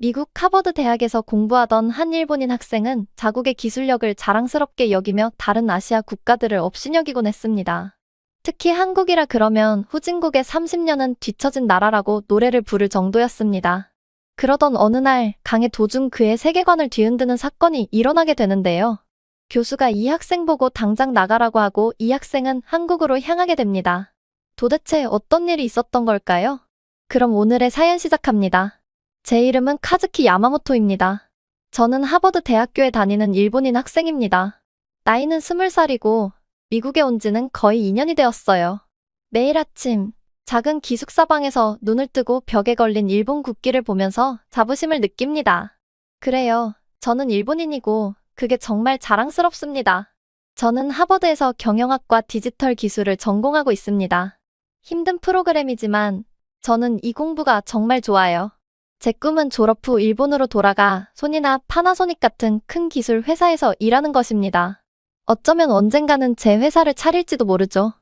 미국 하버드 대학에서 공부하던 한 일본인 학생은 자국의 기술력을 자랑스럽게 여기며 다른 아시아 국가들을 업신여기곤 했습니다. 특히 한국이라 그러면 후진국의 30년은 뒤처진 나라라고 노래를 부를 정도였습니다. 그러던 어느 날 강의 도중 그의 세계관을 뒤흔드는 사건이 일어나게 되는데요. 교수가 이 학생 보고 당장 나가라고 하고 이 학생은 한국으로 향하게 됩니다. 도대체 어떤 일이 있었던 걸까요? 그럼 오늘의 사연 시작합니다. 제 이름은 카즈키 야마모토입니다. 저는 하버드 대학교에 다니는 일본인 학생입니다. 나이는 20살이고 미국에 온 지는 거의 2년이 되었어요. 매일 아침 작은 기숙사방에서 눈을 뜨고 벽에 걸린 일본 국기를 보면서 자부심을 느낍니다. 그래요. 저는 일본인이고 그게 정말 자랑스럽습니다. 저는 하버드에서 경영학과 디지털 기술을 전공하고 있습니다. 힘든 프로그램이지만 저는 이 공부가 정말 좋아요. 제 꿈은 졸업 후 일본으로 돌아가 소니나 파나소닉 같은 큰 기술 회사에서 일하는 것입니다. 어쩌면 언젠가는 제 회사를 차릴지도 모르죠.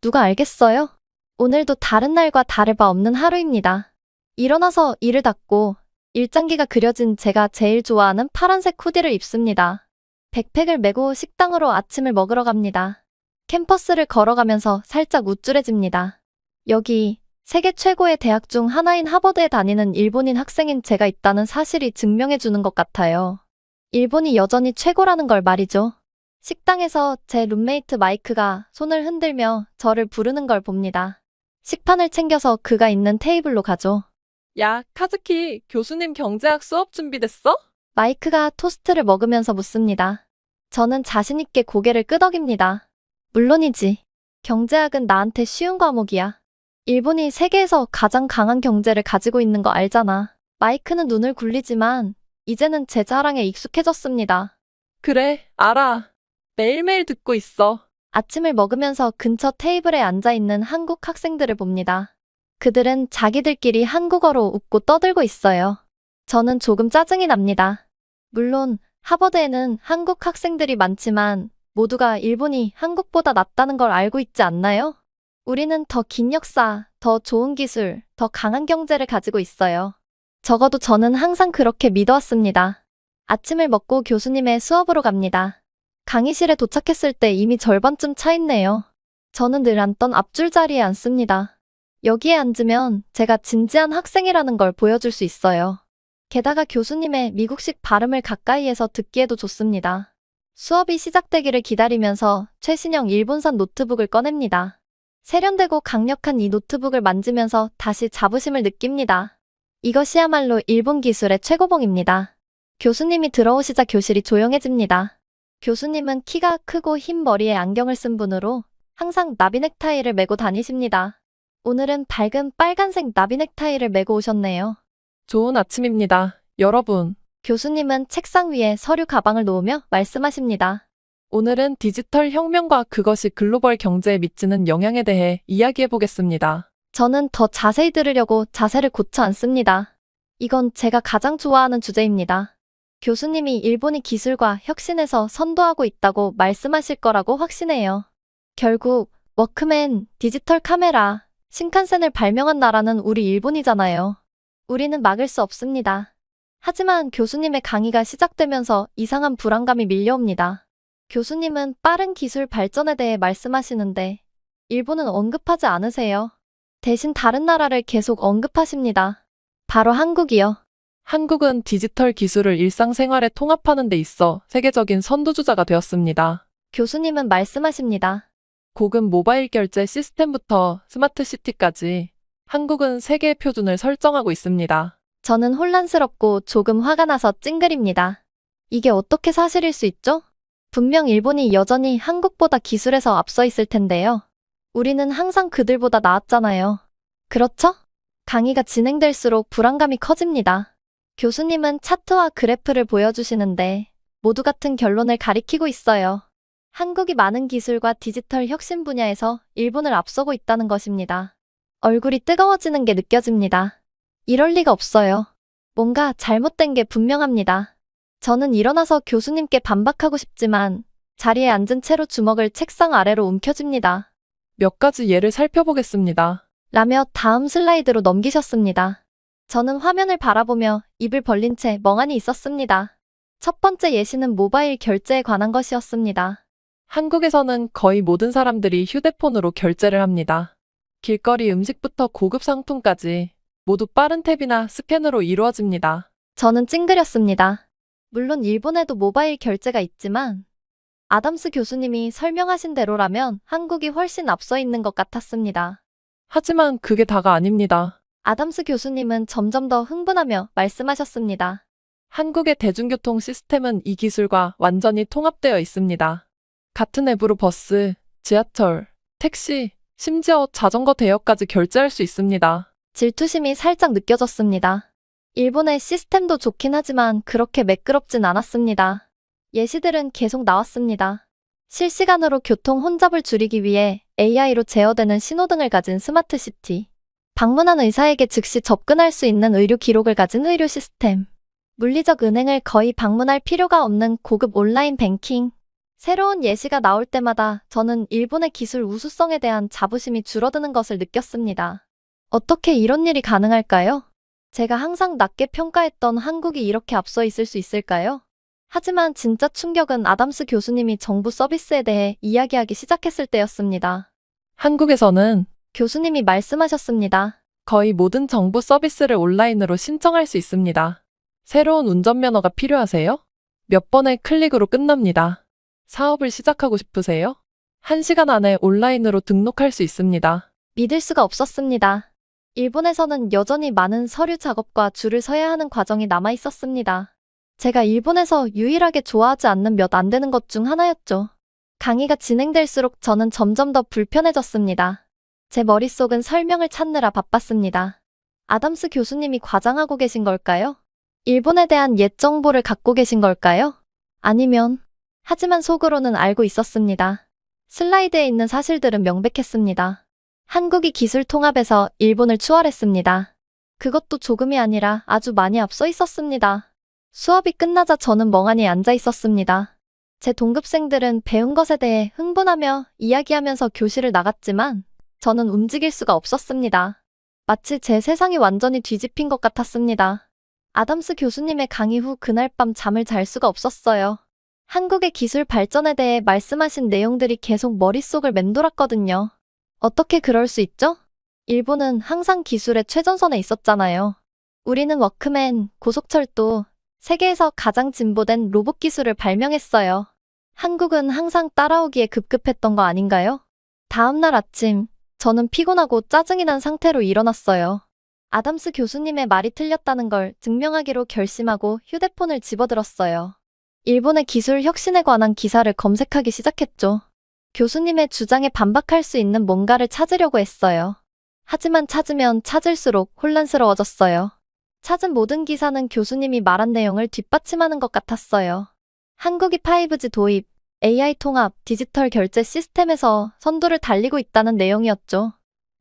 누가 알겠어요? 오늘도 다른 날과 다를 바 없는 하루입니다. 일어나서 일을 닦고 일장기가 그려진 제가 제일 좋아하는 파란색 후디를 입습니다. 백팩을 메고 식당으로 아침을 먹으러 갑니다. 캠퍼스를 걸어가면서 살짝 우쭐해집니다. 여기 세계 최고의 대학 중 하나인 하버드에 다니는 일본인 학생인 제가 있다는 사실이 증명해주는 것 같아요. 일본이 여전히 최고라는 걸 말이죠. 식당에서 제 룸메이트 마이크가 손을 흔들며 저를 부르는 걸 봅니다. 식판을 챙겨서 그가 있는 테이블로 가죠. 야, 카즈키, 교수님 경제학 수업 준비됐어? 마이크가 토스트를 먹으면서 묻습니다. 저는 자신있게 고개를 끄덕입니다. 물론이지. 경제학은 나한테 쉬운 과목이야. 일본이 세계에서 가장 강한 경제를 가지고 있는 거 알잖아. 마이크는 눈을 굴리지만 이제는 제 자랑에 익숙해졌습니다. 그래, 알아. 매일매일 듣고 있어. 아침을 먹으면서 근처 테이블에 앉아있는 한국 학생들을 봅니다. 그들은 자기들끼리 한국어로 웃고 떠들고 있어요. 저는 조금 짜증이 납니다. 물론 하버드에는 한국 학생들이 많지만 모두가 일본이 한국보다 낫다는 걸 알고 있지 않나요? 우리는 더 긴 역사, 더 좋은 기술, 더 강한 경제를 가지고 있어요. 적어도 저는 항상 그렇게 믿어왔습니다. 아침을 먹고 교수님의 수업으로 갑니다. 강의실에 도착했을 때 이미 절반쯤 차 있네요. 저는 늘 앉던 앞줄 자리에 앉습니다. 여기에 앉으면 제가 진지한 학생이라는 걸 보여줄 수 있어요. 게다가 교수님의 미국식 발음을 가까이에서 듣기에도 좋습니다. 수업이 시작되기를 기다리면서 최신형 일본산 노트북을 꺼냅니다. 세련되고 강력한 이 노트북을 만지면서 다시 자부심을 느낍니다. 이것이야말로 일본 기술의 최고봉입니다. 교수님이 들어오시자 교실이 조용해집니다. 교수님은 키가 크고 흰 머리에 안경을 쓴 분으로 항상 나비 넥타이를 메고 다니십니다. 오늘은 밝은 빨간색 나비 넥타이를 메고 오셨네요. 좋은 아침입니다, 여러분. 교수님은 책상 위에 서류 가방을 놓으며 말씀하십니다. 오늘은 디지털 혁명과 그것이 글로벌 경제에 미치는 영향에 대해 이야기해 보겠습니다. 저는 더 자세히 들으려고 자세를 고쳐 앉습니다. 이건 제가 가장 좋아하는 주제입니다. 교수님이 일본이 기술과 혁신에서 선도하고 있다고 말씀하실 거라고 확신해요. 결국 워크맨, 디지털 카메라, 신칸센을 발명한 나라는 우리 일본이잖아요. 우리는 막을 수 없습니다. 하지만 교수님의 강의가 시작되면서 이상한 불안감이 밀려옵니다. 교수님은 빠른 기술 발전에 대해 말씀하시는데 일본은 언급하지 않으세요. 대신 다른 나라를 계속 언급하십니다. 바로 한국이요. 한국은 디지털 기술을 일상생활에 통합하는 데 있어 세계적인 선두주자가 되었습니다. 교수님은 말씀하십니다. 고급 모바일 결제 시스템부터 스마트 시티까지 한국은 세계 표준을 설정하고 있습니다. 저는 혼란스럽고 조금 화가 나서 찡그립니다. 이게 어떻게 사실일 수 있죠? 분명 일본이 여전히 한국보다 기술에서 앞서 있을 텐데요. 우리는 항상 그들보다 나았잖아요. 그렇죠? 강의가 진행될수록 불안감이 커집니다. 교수님은 차트와 그래프를 보여주시는데 모두 같은 결론을 가리키고 있어요. 한국이 많은 기술과 디지털 혁신 분야에서 일본을 앞서고 있다는 것입니다. 얼굴이 뜨거워지는 게 느껴집니다. 이럴 리가 없어요. 뭔가 잘못된 게 분명합니다. 저는 일어나서 교수님께 반박하고 싶지만 자리에 앉은 채로 주먹을 책상 아래로 움켜쥡니다. 몇 가지 예를 살펴보겠습니다. 라며 다음 슬라이드로 넘기셨습니다. 저는 화면을 바라보며 입을 벌린 채 멍하니 있었습니다. 첫 번째 예시는 모바일 결제에 관한 것이었습니다. 한국에서는 거의 모든 사람들이 휴대폰으로 결제를 합니다. 길거리 음식부터 고급 상품까지 모두 빠른 탭이나 스캔으로 이루어집니다. 저는 찡그렸습니다. 물론 일본에도 모바일 결제가 있지만 아담스 교수님이 설명하신 대로라면 한국이 훨씬 앞서 있는 것 같았습니다. 하지만 그게 다가 아닙니다. 아담스 교수님은 점점 더 흥분하며 말씀하셨습니다. 한국의 대중교통 시스템은 이 기술과 완전히 통합되어 있습니다. 같은 앱으로 버스, 지하철, 택시, 심지어 자전거 대여까지 결제할 수 있습니다. 질투심이 살짝 느껴졌습니다. 일본의 시스템도 좋긴 하지만 그렇게 매끄럽진 않았습니다. 예시들은 계속 나왔습니다. 실시간으로 교통 혼잡을 줄이기 위해 AI로 제어되는 신호등을 가진 스마트 시티. 방문한 의사에게 즉시 접근할 수 있는 의료 기록을 가진 의료 시스템. 물리적 은행을 거의 방문할 필요가 없는 고급 온라인 뱅킹. 새로운 예시가 나올 때마다 저는 일본의 기술 우수성에 대한 자부심이 줄어드는 것을 느꼈습니다. 어떻게 이런 일이 가능할까요? 제가 항상 낮게 평가했던 한국이 이렇게 앞서 있을 수 있을까요? 하지만 진짜 충격은 아담스 교수님이 정부 서비스에 대해 이야기하기 시작했을 때였습니다. 한국에서는 교수님이 말씀하셨습니다. 거의 모든 정부 서비스를 온라인으로 신청할 수 있습니다. 새로운 운전면허가 필요하세요? 몇 번의 클릭으로 끝납니다. 사업을 시작하고 싶으세요? 1시간 안에 온라인으로 등록할 수 있습니다. 믿을 수가 없었습니다. 일본에서는 여전히 많은 서류 작업과 줄을 서야 하는 과정이 남아 있었습니다. 제가 일본에서 유일하게 좋아하지 않는 몇 안 되는 것 중 하나였죠. 강의가 진행될수록 저는 점점 더 불편해졌습니다. 제 머릿속은 설명을 찾느라 바빴습니다. 아담스 교수님이 과장하고 계신 걸까요? 일본에 대한 옛 정보를 갖고 계신 걸까요? 아니면, 하지만 속으로는 알고 있었습니다. 슬라이드에 있는 사실들은 명백했습니다. 한국이 기술 통합에서 일본을 추월했습니다. 그것도 조금이 아니라 아주 많이 앞서 있었습니다. 수업이 끝나자 저는 멍하니 앉아 있었습니다. 제 동급생들은 배운 것에 대해 흥분하며 이야기하면서 교실을 나갔지만 저는 움직일 수가 없었습니다. 마치 제 세상이 완전히 뒤집힌 것 같았습니다. 아담스 교수님의 강의 후 그날 밤 잠을 잘 수가 없었어요. 한국의 기술 발전에 대해 말씀하신 내용들이 계속 머릿속을 맴돌았거든요. 어떻게 그럴 수 있죠? 일본은 항상 기술의 최전선에 있었잖아요. 우리는 워크맨, 고속철도, 세계에서 가장 진보된 로봇 기술을 발명했어요. 한국은 항상 따라오기에 급급했던 거 아닌가요? 다음날 아침, 저는 피곤하고 짜증이 난 상태로 일어났어요. 아담스 교수님의 말이 틀렸다는 걸 증명하기로 결심하고 휴대폰을 집어들었어요. 일본의 기술 혁신에 관한 기사를 검색하기 시작했죠. 교수님의 주장에 반박할 수 있는 뭔가를 찾으려고 했어요. 하지만 찾으면 찾을수록 혼란스러워졌어요. 찾은 모든 기사는 교수님이 말한 내용을 뒷받침하는 것 같았어요. 한국이 5G 도입, AI 통합, 디지털 결제 시스템에서 선두를 달리고 있다는 내용이었죠.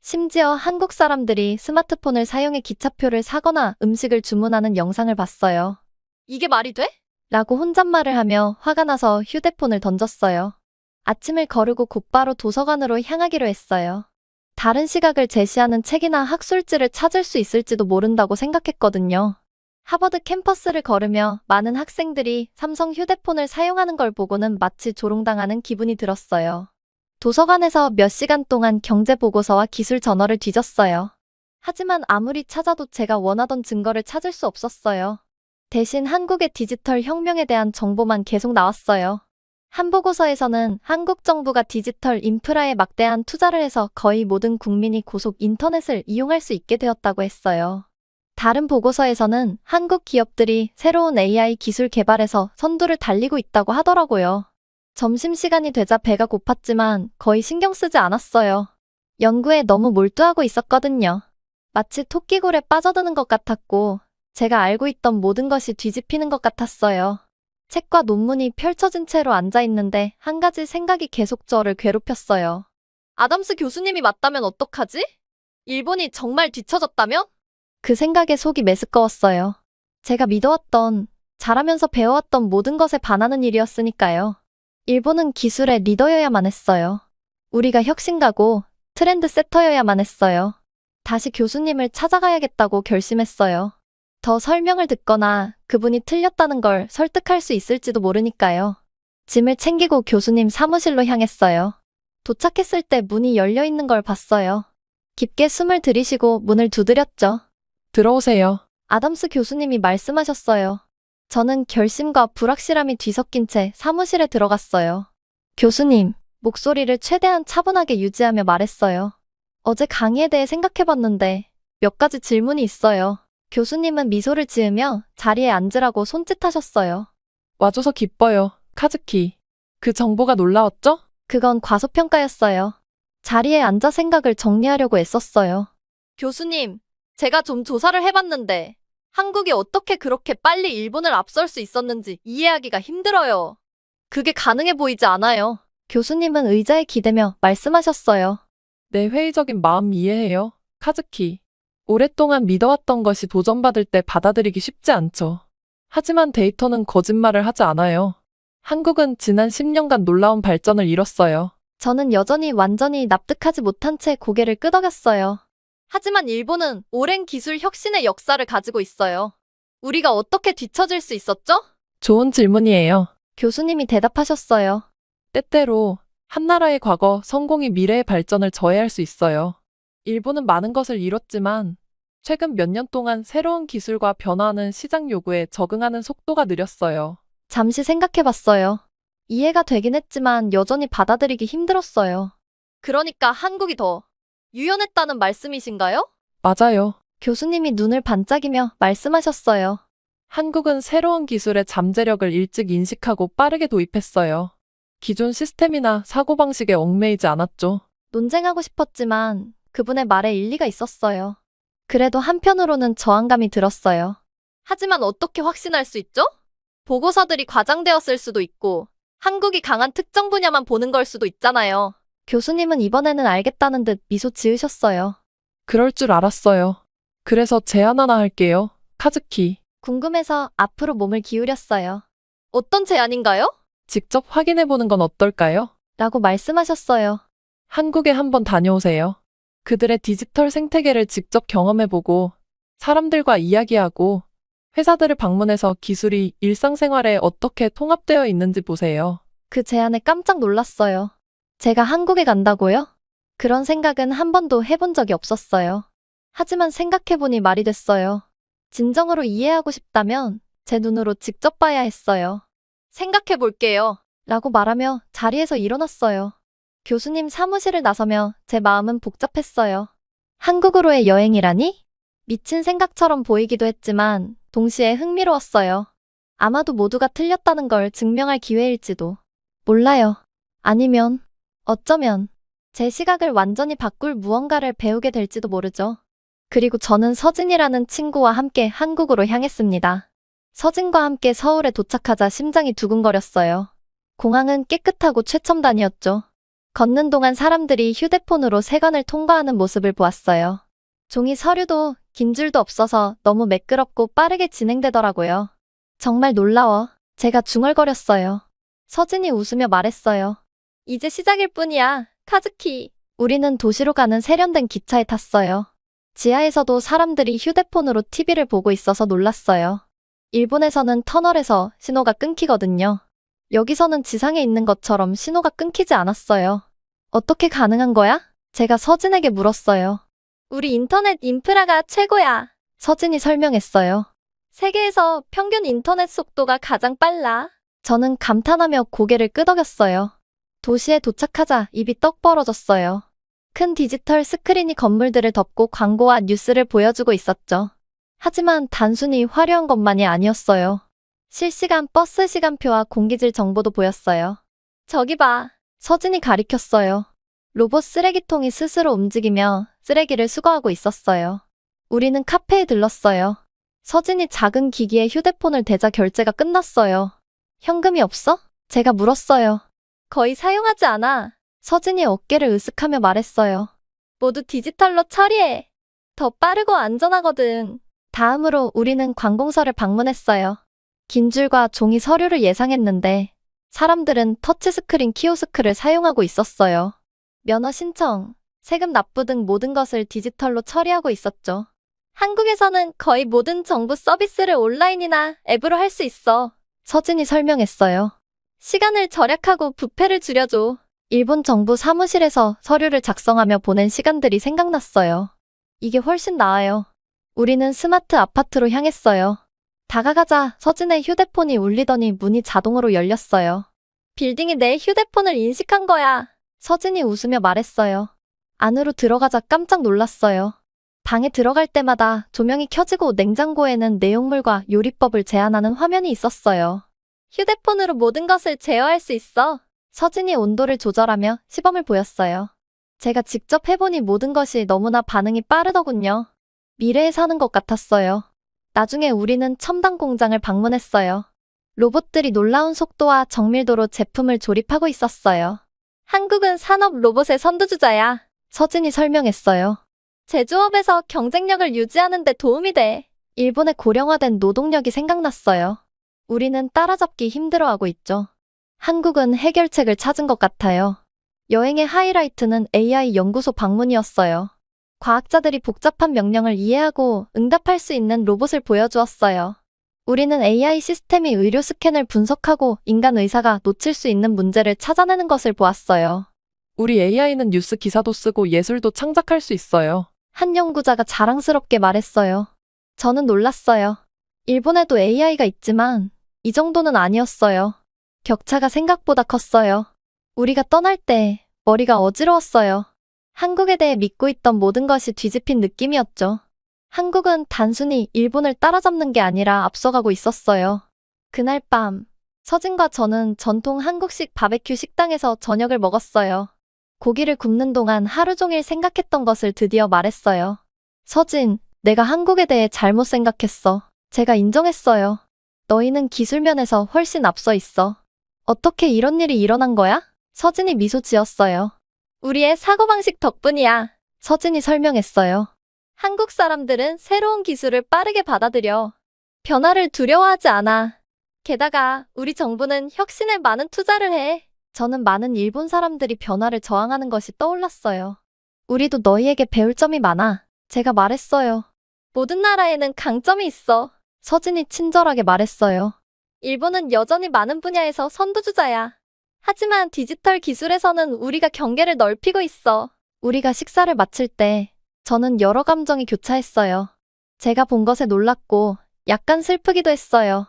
심지어 한국 사람들이 스마트폰을 사용해 기차표를 사거나 음식을 주문하는 영상을 봤어요. 이게 말이 돼? 라고 혼잣말을 하며 화가 나서 휴대폰을 던졌어요. 아침을 거르고 곧바로 도서관으로 향하기로 했어요. 다른 시각을 제시하는 책이나 학술지를 찾을 수 있을지도 모른다고 생각했거든요. 하버드 캠퍼스를 걸으며 많은 학생들이 삼성 휴대폰을 사용하는 걸 보고는 마치 조롱당하는 기분이 들었어요. 도서관에서 몇 시간 동안 경제보고서와 기술 저널을 뒤졌어요. 하지만 아무리 찾아도 제가 원하던 증거를 찾을 수 없었어요. 대신 한국의 디지털 혁명에 대한 정보만 계속 나왔어요. 한 보고서에서는 한국 정부가 디지털 인프라에 막대한 투자를 해서 거의 모든 국민이 고속 인터넷을 이용할 수 있게 되었다고 했어요. 다른 보고서에서는 한국 기업들이 새로운 AI 기술 개발에서 선두를 달리고 있다고 하더라고요. 점심시간이 되자 배가 고팠지만 거의 신경 쓰지 않았어요. 연구에 너무 몰두하고 있었거든요. 마치 토끼굴에 빠져드는 것 같았고 제가 알고 있던 모든 것이 뒤집히는 것 같았어요. 책과 논문이 펼쳐진 채로 앉아있는데 한 가지 생각이 계속 저를 괴롭혔어요. 아담스 교수님이 맞다면 어떡하지? 일본이 정말 뒤처졌다면? 그 생각에 속이 메스꺼웠어요. 제가 믿어왔던, 잘하면서 배워왔던 모든 것에 반하는 일이었으니까요. 일본은 기술의 리더여야만 했어요. 우리가 혁신가고 트렌드 세터여야만 했어요. 다시 교수님을 찾아가야겠다고 결심했어요. 더 설명을 듣거나 그분이 틀렸다는 걸 설득할 수 있을지도 모르니까요. 짐을 챙기고 교수님 사무실로 향했어요. 도착했을 때 문이 열려 있는 걸 봤어요. 깊게 숨을 들이쉬고 문을 두드렸죠. 들어오세요. 아담스 교수님이 말씀하셨어요. 저는 결심과 불확실함이 뒤섞인 채 사무실에 들어갔어요. 교수님, 목소리를 최대한 차분하게 유지하며 말했어요. 어제 강의에 대해 생각해봤는데 몇 가지 질문이 있어요. 교수님은 미소를 지으며 자리에 앉으라고 손짓하셨어요. 와줘서 기뻐요. 카즈키. 그 정보가 놀라웠죠? 그건 과소평가였어요. 자리에 앉아 생각을 정리하려고 애썼어요. 교수님, 제가 좀 조사를 해봤는데 한국이 어떻게 그렇게 빨리 일본을 앞설 수 있었는지 이해하기가 힘들어요. 그게 가능해 보이지 않아요. 교수님은 의자에 기대며 말씀하셨어요. 내 회의적인 마음 이해해요. 카즈키. 오랫동안 믿어왔던 것이 도전받을 때 받아들이기 쉽지 않죠. 하지만 데이터는 거짓말을 하지 않아요. 한국은 지난 10년간 놀라운 발전을 이뤘어요. 저는 여전히 완전히 납득하지 못한 채 고개를 끄덕였어요. 하지만 일본은 오랜 기술 혁신의 역사를 가지고 있어요. 우리가 어떻게 뒤처질 수 있었죠? 좋은 질문이에요. 교수님이 대답하셨어요. 때때로 한 나라의 과거 성공이 미래의 발전을 저해할 수 있어요. 일본은 많은 것을 이뤘지만 최근 몇 년 동안 새로운 기술과 변화하는 시장 요구에 적응하는 속도가 느렸어요. 잠시 생각해봤어요. 이해가 되긴 했지만 여전히 받아들이기 힘들었어요. 그러니까 한국이 더 유연했다는 말씀이신가요? 맞아요. 교수님이 눈을 반짝이며 말씀하셨어요. 한국은 새로운 기술의 잠재력을 일찍 인식하고 빠르게 도입했어요. 기존 시스템이나 사고방식에 얽매이지 않았죠. 논쟁하고 싶었지만 그분의 말에 일리가 있었어요. 그래도 한편으로는 저항감이 들었어요. 하지만 어떻게 확신할 수 있죠? 보고서들이 과장되었을 수도 있고 한국이 강한 특정 분야만 보는 걸 수도 있잖아요. 교수님은 이번에는 알겠다는 듯 미소 지으셨어요. 그럴 줄 알았어요. 그래서 제안 하나 할게요. 카즈키. 궁금해서 앞으로 몸을 기울였어요. 어떤 제안인가요? 직접 확인해보는 건 어떨까요? 라고 말씀하셨어요. 한국에 한번 다녀오세요. 그들의 디지털 생태계를 직접 경험해보고 사람들과 이야기하고 회사들을 방문해서 기술이 일상생활에 어떻게 통합되어 있는지 보세요. 그 제안에 깜짝 놀랐어요. 제가 한국에 간다고요? 그런 생각은 한 번도 해본 적이 없었어요. 하지만 생각해보니 말이 됐어요. 진정으로 이해하고 싶다면 제 눈으로 직접 봐야 했어요. 생각해볼게요. 라고 말하며 자리에서 일어났어요. 교수님 사무실을 나서며 제 마음은 복잡했어요. 한국으로의 여행이라니? 미친 생각처럼 보이기도 했지만 동시에 흥미로웠어요. 아마도 모두가 틀렸다는 걸 증명할 기회일지도. 몰라요. 아니면, 어쩌면 제 시각을 완전히 바꿀 무언가를 배우게 될지도 모르죠. 그리고 저는 서진이라는 친구와 함께 한국으로 향했습니다. 서진과 함께 서울에 도착하자 심장이 두근거렸어요. 공항은 깨끗하고 최첨단이었죠. 걷는 동안 사람들이 휴대폰으로 세관을 통과하는 모습을 보았어요. 종이 서류도 긴 줄도 없어서 너무 매끄럽고 빠르게 진행되더라고요. 정말 놀라워. 제가 중얼거렸어요. 서진이 웃으며 말했어요. 이제 시작일 뿐이야, 카즈키. 우리는 도시로 가는 세련된 기차에 탔어요. 지하에서도 사람들이 휴대폰으로 TV를 보고 있어서 놀랐어요. 일본에서는 터널에서 신호가 끊기거든요. 여기서는 지상에 있는 것처럼 신호가 끊기지 않았어요. 어떻게 가능한 거야? 제가 서진에게 물었어요. 우리 인터넷 인프라가 최고야. 서진이 설명했어요. 세계에서 평균 인터넷 속도가 가장 빨라. 저는 감탄하며 고개를 끄덕였어요. 도시에 도착하자 입이 떡 벌어졌어요. 큰 디지털 스크린이 건물들을 덮고 광고와 뉴스를 보여주고 있었죠. 하지만 단순히 화려한 것만이 아니었어요. 실시간 버스 시간표와 공기질 정보도 보였어요. 저기 봐. 서진이 가리켰어요. 로봇 쓰레기통이 스스로 움직이며 쓰레기를 수거하고 있었어요. 우리는 카페에 들렀어요. 서진이 작은 기기에 휴대폰을 대자 결제가 끝났어요. 현금이 없어? 제가 물었어요. 거의 사용하지 않아. 서진이 어깨를 으쓱하며 말했어요. 모두 디지털로 처리해. 더 빠르고 안전하거든. 다음으로 우리는 관공서를 방문했어요. 긴 줄과 종이 서류를 예상했는데 사람들은 터치스크린 키오스크를 사용하고 있었어요. 면허 신청, 세금 납부 등 모든 것을 디지털로 처리하고 있었죠. 한국에서는 거의 모든 정부 서비스를 온라인이나 앱으로 할 수 있어. 서진이 설명했어요. 시간을 절약하고 부패를 줄여줘. 일본 정부 사무실에서 서류를 작성하며 보낸 시간들이 생각났어요. 이게 훨씬 나아요. 우리는 스마트 아파트로 향했어요. 다가가자 서진의 휴대폰이 울리더니 문이 자동으로 열렸어요. 빌딩이 내 휴대폰을 인식한 거야. 서진이 웃으며 말했어요. 안으로 들어가자 깜짝 놀랐어요. 방에 들어갈 때마다 조명이 켜지고 냉장고에는 내용물과 요리법을 제안하는 화면이 있었어요. 휴대폰으로 모든 것을 제어할 수 있어. 서진이 온도를 조절하며 시범을 보였어요. 제가 직접 해보니 모든 것이 너무나 반응이 빠르더군요. 미래에 사는 것 같았어요. 나중에 우리는 첨단 공장을 방문했어요. 로봇들이 놀라운 속도와 정밀도로 제품을 조립하고 있었어요. 한국은 산업 로봇의 선두주자야. 서진이 설명했어요. 제조업에서 경쟁력을 유지하는 데 도움이 돼. 일본의 고령화된 노동력이 생각났어요. 우리는 따라잡기 힘들어하고 있죠. 한국은 해결책을 찾은 것 같아요. 여행의 하이라이트는 AI 연구소 방문이었어요. 과학자들이 복잡한 명령을 이해하고 응답할 수 있는 로봇을 보여주었어요. 우리는 AI 시스템이 의료 스캔을 분석하고 인간 의사가 놓칠 수 있는 문제를 찾아내는 것을 보았어요. 우리 AI는 뉴스 기사도 쓰고 예술도 창작할 수 있어요. 한 연구자가 자랑스럽게 말했어요. 저는 놀랐어요. 일본에도 AI가 있지만 이 정도는 아니었어요. 격차가 생각보다 컸어요. 우리가 떠날 때 머리가 어지러웠어요. 한국에 대해 믿고 있던 모든 것이 뒤집힌 느낌이었죠. 한국은 단순히 일본을 따라잡는 게 아니라 앞서가고 있었어요. 그날 밤, 서진과 저는 전통 한국식 바베큐 식당에서 저녁을 먹었어요. 고기를 굽는 동안 하루 종일 생각했던 것을 드디어 말했어요. 서진, 내가 한국에 대해 잘못 생각했어. 제가 인정했어요. 너희는 기술면에서 훨씬 앞서 있어. 어떻게 이런 일이 일어난 거야? 서진이 미소 지었어요. 우리의 사고방식 덕분이야. 서진이 설명했어요. 한국 사람들은 새로운 기술을 빠르게 받아들여. 변화를 두려워하지 않아. 게다가 우리 정부는 혁신에 많은 투자를 해. 저는 많은 일본 사람들이 변화를 저항하는 것이 떠올랐어요. 우리도 너희에게 배울 점이 많아. 제가 말했어요. 모든 나라에는 강점이 있어. 서진이 친절하게 말했어요. 일본은 여전히 많은 분야에서 선두주자야. 하지만 디지털 기술에서는 우리가 경계를 넓히고 있어. 우리가 식사를 마칠 때 저는 여러 감정이 교차했어요. 제가 본 것에 놀랐고 약간 슬프기도 했어요.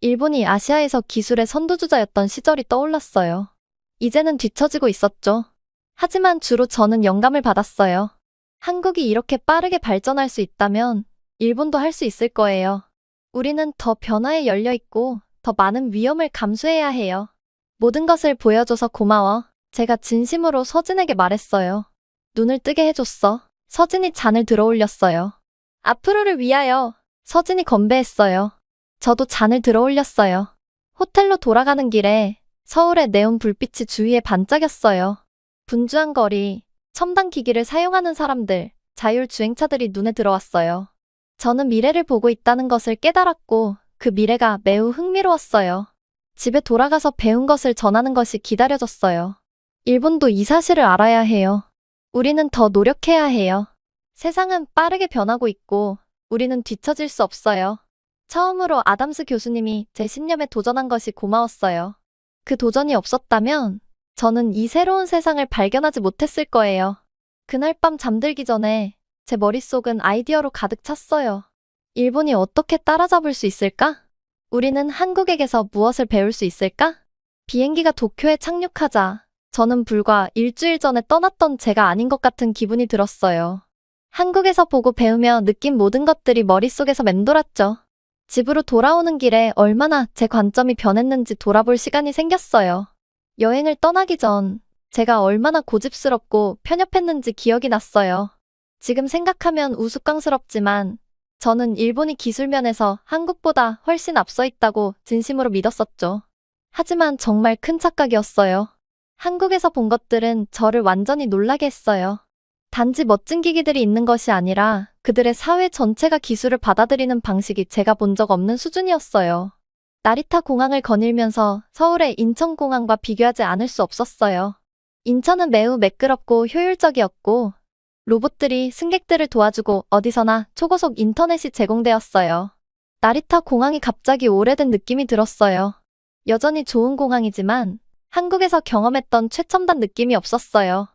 일본이 아시아에서 기술의 선두주자였던 시절이 떠올랐어요. 이제는 뒤처지고 있었죠. 하지만 주로 저는 영감을 받았어요. 한국이 이렇게 빠르게 발전할 수 있다면 일본도 할 수 있을 거예요. 우리는 더 변화에 열려 있고 더 많은 위험을 감수해야 해요. 모든 것을 보여줘서 고마워. 제가 진심으로 서진에게 말했어요. 눈을 뜨게 해줬어. 서진이 잔을 들어올렸어요. 앞으로를 위하여. 서진이 건배했어요. 저도 잔을 들어올렸어요. 호텔로 돌아가는 길에 서울의 네온 불빛이 주위에 반짝였어요. 분주한 거리, 첨단 기기를 사용하는 사람들, 자율주행차들이 눈에 들어왔어요. 저는 미래를 보고 있다는 것을 깨달았고 그 미래가 매우 흥미로웠어요. 집에 돌아가서 배운 것을 전하는 것이 기다려졌어요. 일본도 이 사실을 알아야 해요. 우리는 더 노력해야 해요. 세상은 빠르게 변하고 있고 우리는 뒤처질 수 없어요. 처음으로 아담스 교수님이 제 신념에 도전한 것이 고마웠어요. 그 도전이 없었다면 저는 이 새로운 세상을 발견하지 못했을 거예요. 그날 밤 잠들기 전에 제 머릿속은 아이디어로 가득 찼어요. 일본이 어떻게 따라잡을 수 있을까? 우리는 한국에게서 무엇을 배울 수 있을까? 비행기가 도쿄에 착륙하자 저는 불과 일주일 전에 떠났던 제가 아닌 것 같은 기분이 들었어요. 한국에서 보고 배우며 느낀 모든 것들이 머릿속에서 맴돌았죠. 집으로 돌아오는 길에 얼마나 제 관점이 변했는지 돌아볼 시간이 생겼어요. 여행을 떠나기 전 제가 얼마나 고집스럽고 편협했는지 기억이 났어요. 지금 생각하면 우스꽝스럽지만 저는 일본이 기술면에서 한국보다 훨씬 앞서 있다고 진심으로 믿었었죠. 하지만 정말 큰 착각이었어요. 한국에서 본 것들은 저를 완전히 놀라게 했어요. 단지 멋진 기기들이 있는 것이 아니라 그들의 사회 전체가 기술을 받아들이는 방식이 제가 본 적 없는 수준이었어요. 나리타 공항을 거닐면서 서울의 인천공항과 비교하지 않을 수 없었어요. 인천은 매우 매끄럽고 효율적이었고 로봇들이 승객들을 도와주고 어디서나 초고속 인터넷이 제공되었어요. 나리타 공항이 갑자기 오래된 느낌이 들었어요. 여전히 좋은 공항이지만 한국에서 경험했던 최첨단 느낌이 없었어요.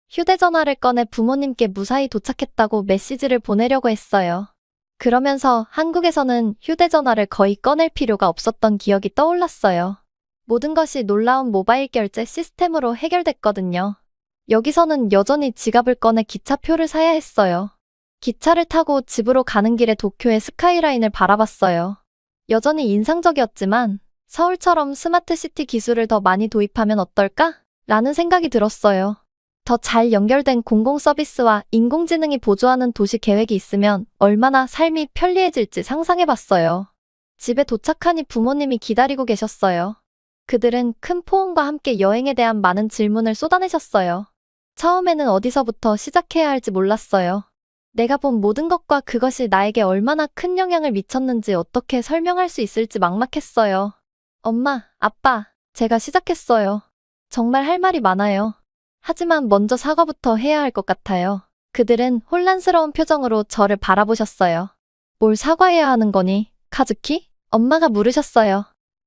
휴대전화를 꺼내 부모님께 무사히 도착했다고 메시지를 보내려고 했어요. 그러면서 한국에서는 휴대전화를 거의 꺼낼 필요가 없었던 기억이 떠올랐어요. 모든 것이 놀라운 모바일 결제 시스템으로 해결됐거든요. 여기서는 여전히 지갑을 꺼내 기차표를 사야 했어요. 기차를 타고 집으로 가는 길에 도쿄의 스카이라인을 바라봤어요. 여전히 인상적이었지만 서울처럼 스마트시티 기술을 더 많이 도입하면 어떨까? 라는 생각이 들었어요. 더 잘 연결된 공공서비스와 인공지능이 보조하는 도시 계획이 있으면 얼마나 삶이 편리해질지 상상해봤어요. 집에 도착하니 부모님이 기다리고 계셨어요. 그들은 큰 포옹과 함께 여행에 대한 많은 질문을 쏟아내셨어요. 처음에는 어디서부터 시작해야 할지 몰랐어요. 내가 본 모든 것과 그것이 나에게 얼마나 큰 영향을 미쳤는지 어떻게 설명할 수 있을지 막막했어요. 엄마, 아빠, 제가 시작했어요. 정말 할 말이 많아요. 하지만 먼저 사과부터 해야 할 것 같아요. 그들은 혼란스러운 표정으로 저를 바라보셨어요. 뭘 사과해야 하는 거니, 카즈키? 엄마가 물으셨어요.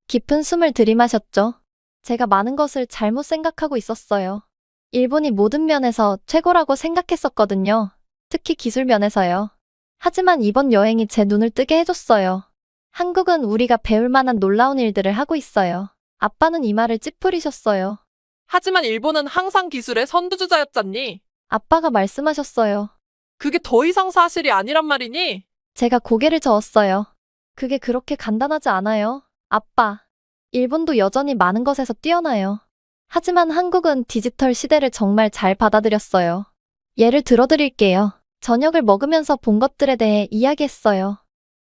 깊은 숨을 들이마셨죠. 제가 많은 것을 잘못 생각하고 있었어요. 일본이 모든 면에서 최고라고 생각했었거든요. 특히 기술 면에서요. 하지만 이번 여행이 제 눈을 뜨게 해줬어요. 한국은 우리가 배울 만한 놀라운 일들을 하고 있어요. 아빠는 이마를 찌푸리셨어요. 하지만 일본은 항상 기술의 선두주자였잖니. 아빠가 말씀하셨어요. 그게 더 이상 사실이 아니란 말이니? 제가 고개를 저었어요. 그게 그렇게 간단하지 않아요. 아빠. 일본도 여전히 많은 것에서 뛰어나요. 하지만 한국은 디지털 시대를 정말 잘 받아들였어요. 예를 들어드릴게요. 저녁을 먹으면서 본 것들에 대해 이야기했어요.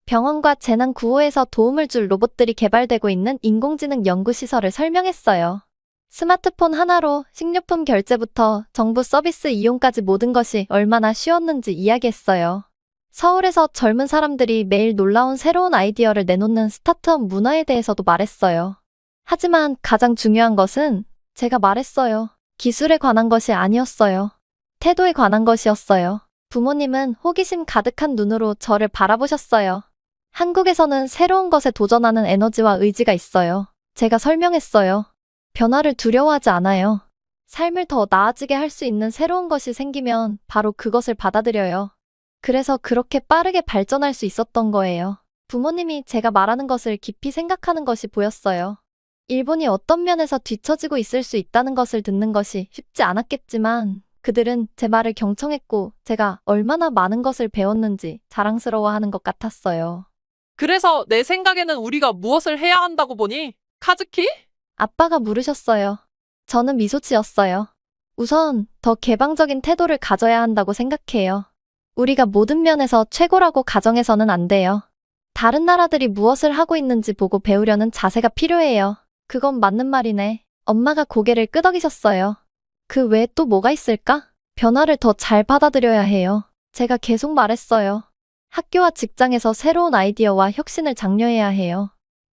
병원과 재난 구호에서 도움을 줄 로봇들이 개발되고 있는 인공지능 연구시설을 설명했어요. 스마트폰 하나로 식료품 결제부터 정부 서비스 이용까지 모든 것이 얼마나 쉬웠는지 이야기했어요. 서울에서 젊은 사람들이 매일 놀라운 새로운 아이디어를 내놓는 스타트업 문화에 대해서도 말했어요. 하지만 가장 중요한 것은 제가 말했어요. 기술에 관한 것이 아니었어요. 태도에 관한 것이었어요. 부모님은 호기심 가득한 눈으로 저를 바라보셨어요. 한국에서는 새로운 것에 도전하는 에너지와 의지가 있어요. 제가 설명했어요. 변화를 두려워하지 않아요. 삶을 더 나아지게 할 수 있는 새로운 것이 생기면 바로 그것을 받아들여요. 그래서 그렇게 빠르게 발전할 수 있었던 거예요. 부모님이 제가 말하는 것을 깊이 생각하는 것이 보였어요. 일본이 어떤 면에서 뒤처지고 있을 수 있다는 것을 듣는 것이 쉽지 않았겠지만 그들은 제 말을 경청했고 제가 얼마나 많은 것을 배웠는지 자랑스러워하는 것 같았어요. 그래서 내 생각에는 우리가 무엇을 해야 한다고 보니? 카즈키? 아빠가 물으셨어요. 저는 미소 지었어요. 우선 더 개방적인 태도를 가져야 한다고 생각해요. 우리가 모든 면에서 최고라고 가정해서는 안 돼요. 다른 나라들이 무엇을 하고 있는지 보고 배우려는 자세가 필요해요. 그건 맞는 말이네. 엄마가 고개를 끄덕이셨어요. 그 외에 또 뭐가 있을까? 변화를 더 잘 받아들여야 해요. 제가 계속 말했어요. 학교와 직장에서 새로운 아이디어와 혁신을 장려해야 해요.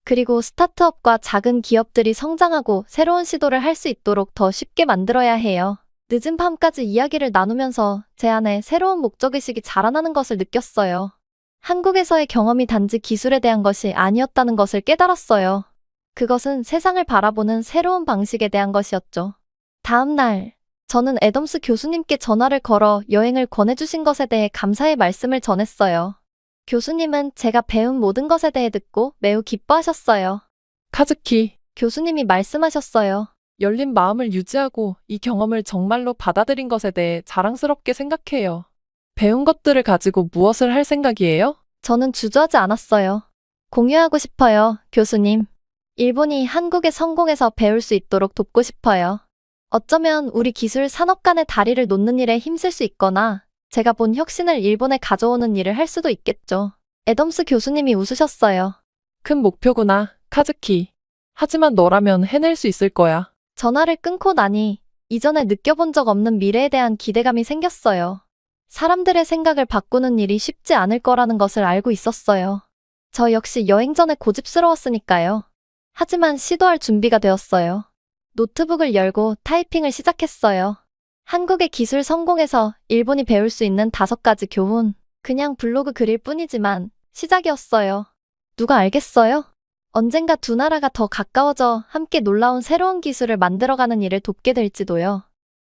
그리고 스타트업과 작은 기업들이 성장하고 새로운 시도를 할 수 있도록 더 쉽게 만들어야 해요. 늦은 밤까지 이야기를 나누면서 제 안에 새로운 목적의식이 자라나는 것을 느꼈어요. 한국에서의 경험이 단지 기술에 대한 것이 아니었다는 것을 깨달았어요. 그것은 세상을 바라보는 새로운 방식에 대한 것이었죠. 다음 날, 저는 애덤스 교수님께 전화를 걸어 여행을 권해주신 것에 대해 감사의 말씀을 전했어요. 교수님은 제가 배운 모든 것에 대해 듣고 매우 기뻐하셨어요. 카즈키, 교수님이 말씀하셨어요. 열린 마음을 유지하고 이 경험을 정말로 받아들인 것에 대해 자랑스럽게 생각해요. 배운 것들을 가지고 무엇을 할 생각이에요? 저는 주저하지 않았어요. 공유하고 싶어요, 교수님. 일본이 한국의 성공에서 배울 수 있도록 돕고 싶어요. 어쩌면 우리 기술 산업 간의 다리를 놓는 일에 힘쓸 수 있거나 제가 본 혁신을 일본에 가져오는 일을 할 수도 있겠죠. 애덤스 교수님이 웃으셨어요. 큰 목표구나, 카즈키. 하지만 너라면 해낼 수 있을 거야. 전화를 끊고 나니 이전에 느껴본 적 없는 미래에 대한 기대감이 생겼어요. 사람들의 생각을 바꾸는 일이 쉽지 않을 거라는 것을 알고 있었어요. 저 역시 여행 전에 고집스러웠으니까요. 하지만 시도할 준비가 되었어요. 노트북을 열고 타이핑을 시작했어요. 한국의 기술 성공에서 일본이 배울 수 있는 5가지 교훈. 그냥 블로그 글일 뿐이지만 시작이었어요. 누가 알겠어요? 언젠가 두 나라가 더 가까워져 함께 놀라운 새로운 기술을 만들어가는 일을 돕게 될지도요.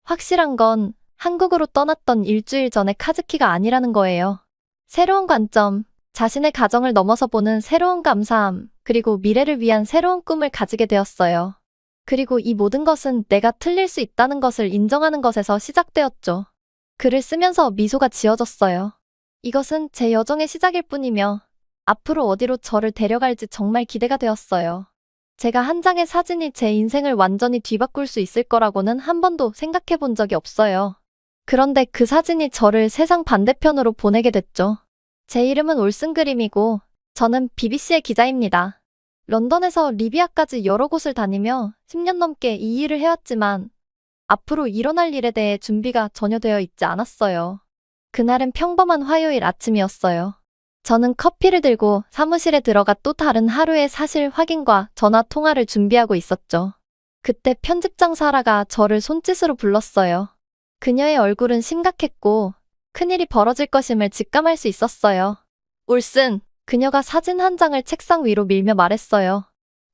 확실한 건 한국으로 떠났던 일주일 전에 카즈키가 아니라는 거예요. 새로운 관점, 자신의 가정을 넘어서 보는 새로운 감사함, 그리고 미래를 위한 새로운 꿈을 가지게 되었어요. 그리고 이 모든 것은 내가 틀릴 수 있다는 것을 인정하는 것에서 시작되었죠. 글을 쓰면서 미소가 지어졌어요. 이것은 제 여정의 시작일 뿐이며 앞으로 어디로 저를 데려갈지 정말 기대가 되었어요. 제가 한 장의 사진이 제 인생을 완전히 뒤바꿀 수 있을 거라고는 한 번도 생각해 본 적이 없어요. 그런데 그 사진이 저를 세상 반대편으로 보내게 됐죠. 제 이름은 올슨 그림이고 저는 BBC의 기자입니다. 런던에서 리비아까지 여러 곳을 다니며 10년 넘게 이 일을 해왔지만 앞으로 일어날 일에 대해 준비가 전혀 되어 있지 않았어요. 그날은 평범한 화요일 아침이었어요. 저는 커피를 들고 사무실에 들어가 또 다른 하루의 사실 확인과 전화 통화를 준비하고 있었죠. 그때 편집장 사라가 저를 손짓으로 불렀어요. 그녀의 얼굴은 심각했고 큰일이 벌어질 것임을 직감할 수 있었어요. 올슨, 그녀가 사진 한 장을 책상 위로 밀며 말했어요.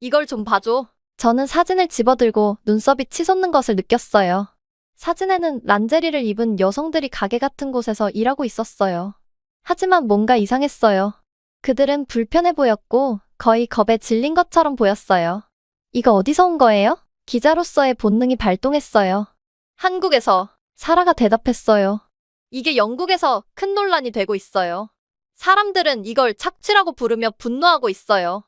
이걸 좀 봐줘. 저는 사진을 집어들고 눈썹이 치솟는 것을 느꼈어요. 사진에는 란제리를 입은 여성들이 가게 같은 곳에서 일하고 있었어요. 하지만 뭔가 이상했어요. 그들은 불편해 보였고 거의 겁에 질린 것처럼 보였어요. 이거 어디서 온 거예요? 기자로서의 본능이 발동했어요. 한국에서. 사라가 대답했어요. 이게 영국에서 큰 논란이 되고 있어요. 사람들은 이걸 착취라고 부르며 분노하고 있어요.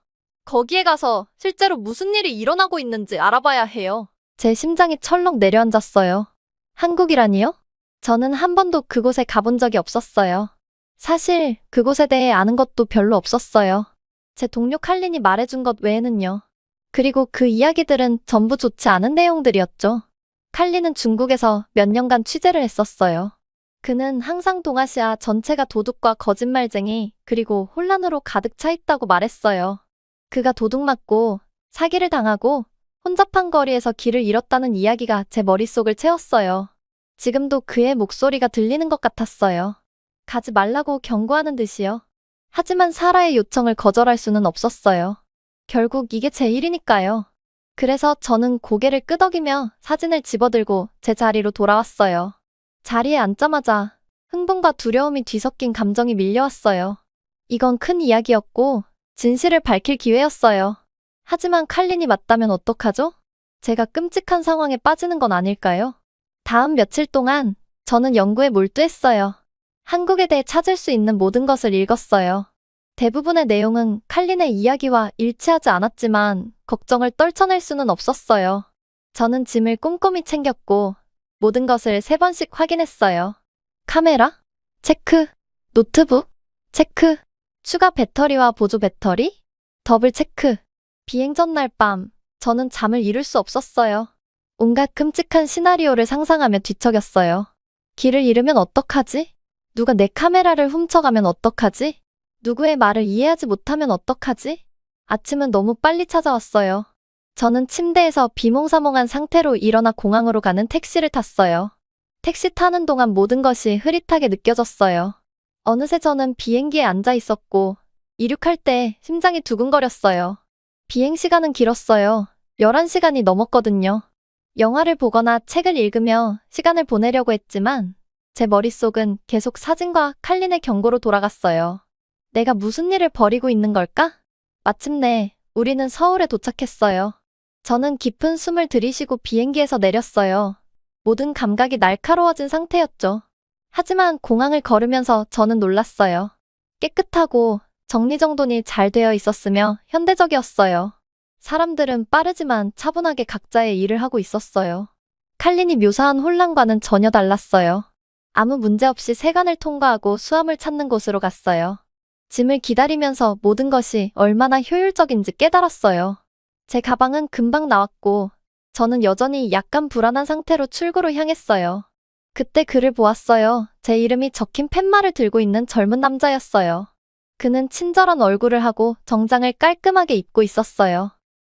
거기에 가서 실제로 무슨 일이 일어나고 있는지 알아봐야 해요. 제 심장이 철렁 내려앉았어요. 한국이라니요? 저는 한 번도 그곳에 가본 적이 없었어요. 사실 그곳에 대해 아는 것도 별로 없었어요. 제 동료 칼린이 말해준 것 외에는요. 그리고 그 이야기들은 전부 좋지 않은 내용들이었죠. 칼린은 중국에서 몇 년간 취재를 했었어요. 그는 항상 동아시아 전체가 도둑과 거짓말쟁이 그리고 혼란으로 가득 차 있다고 말했어요. 그가 도둑맞고 사기를 당하고 혼잡한 거리에서 길을 잃었다는 이야기가 제 머릿속을 채웠어요. 지금도 그의 목소리가 들리는 것 같았어요. 가지 말라고 경고하는 듯이요. 하지만 사라의 요청을 거절할 수는 없었어요. 결국 이게 제 일이니까요. 그래서 저는 고개를 끄덕이며 사진을 집어들고 제 자리로 돌아왔어요. 자리에 앉자마자 흥분과 두려움이 뒤섞인 감정이 밀려왔어요. 이건 큰 이야기였고 진실을 밝힐 기회였어요. 하지만 칼린이 맞다면 어떡하죠? 제가 끔찍한 상황에 빠지는 건 아닐까요? 다음 며칠 동안 저는 연구에 몰두했어요. 한국에 대해 찾을 수 있는 모든 것을 읽었어요. 대부분의 내용은 칼린의 이야기와 일치하지 않았지만 걱정을 떨쳐낼 수는 없었어요. 저는 짐을 꼼꼼히 챙겼고 모든 것을 3번씩 확인했어요. 카메라? 체크. 노트북? 체크. 추가 배터리와 보조 배터리? 더블 체크. 비행 전날 밤, 저는 잠을 이룰 수 없었어요. 온갖 끔찍한 시나리오를 상상하며 뒤척였어요. 길을 잃으면 어떡하지? 누가 내 카메라를 훔쳐가면 어떡하지? 누구의 말을 이해하지 못하면 어떡하지? 아침은 너무 빨리 찾아왔어요. 저는 침대에서 비몽사몽한 상태로 일어나 공항으로 가는 택시를 탔어요. 택시 타는 동안 모든 것이 흐릿하게 느껴졌어요. 어느새 저는 비행기에 앉아 있었고 이륙할 때 심장이 두근거렸어요. 비행 시간은 길었어요. 11시간이 넘었거든요. 영화를 보거나 책을 읽으며 시간을 보내려고 했지만 제 머릿속은 계속 사진과 칼린의 경고로 돌아갔어요. 내가 무슨 일을 벌이고 있는 걸까? 마침내 우리는 서울에 도착했어요. 저는 깊은 숨을 들이쉬고 비행기에서 내렸어요. 모든 감각이 날카로워진 상태였죠. 하지만 공항을 걸으면서 저는 놀랐어요. 깨끗하고 정리정돈이 잘 되어 있었으며 현대적이었어요. 사람들은 빠르지만 차분하게 각자의 일을 하고 있었어요. 칼린이 묘사한 혼란과는 전혀 달랐어요. 아무 문제 없이 세관을 통과하고 수암을 찾는 곳으로 갔어요. 짐을 기다리면서 모든 것이 얼마나 효율적인지 깨달았어요. 제 가방은 금방 나왔고 저는 여전히 약간 불안한 상태로 출구로 향했어요. 그때 그를 보았어요. 제 이름이 적힌 팻말을 들고 있는 젊은 남자였어요. 그는 친절한 얼굴을 하고 정장을 깔끔하게 입고 있었어요.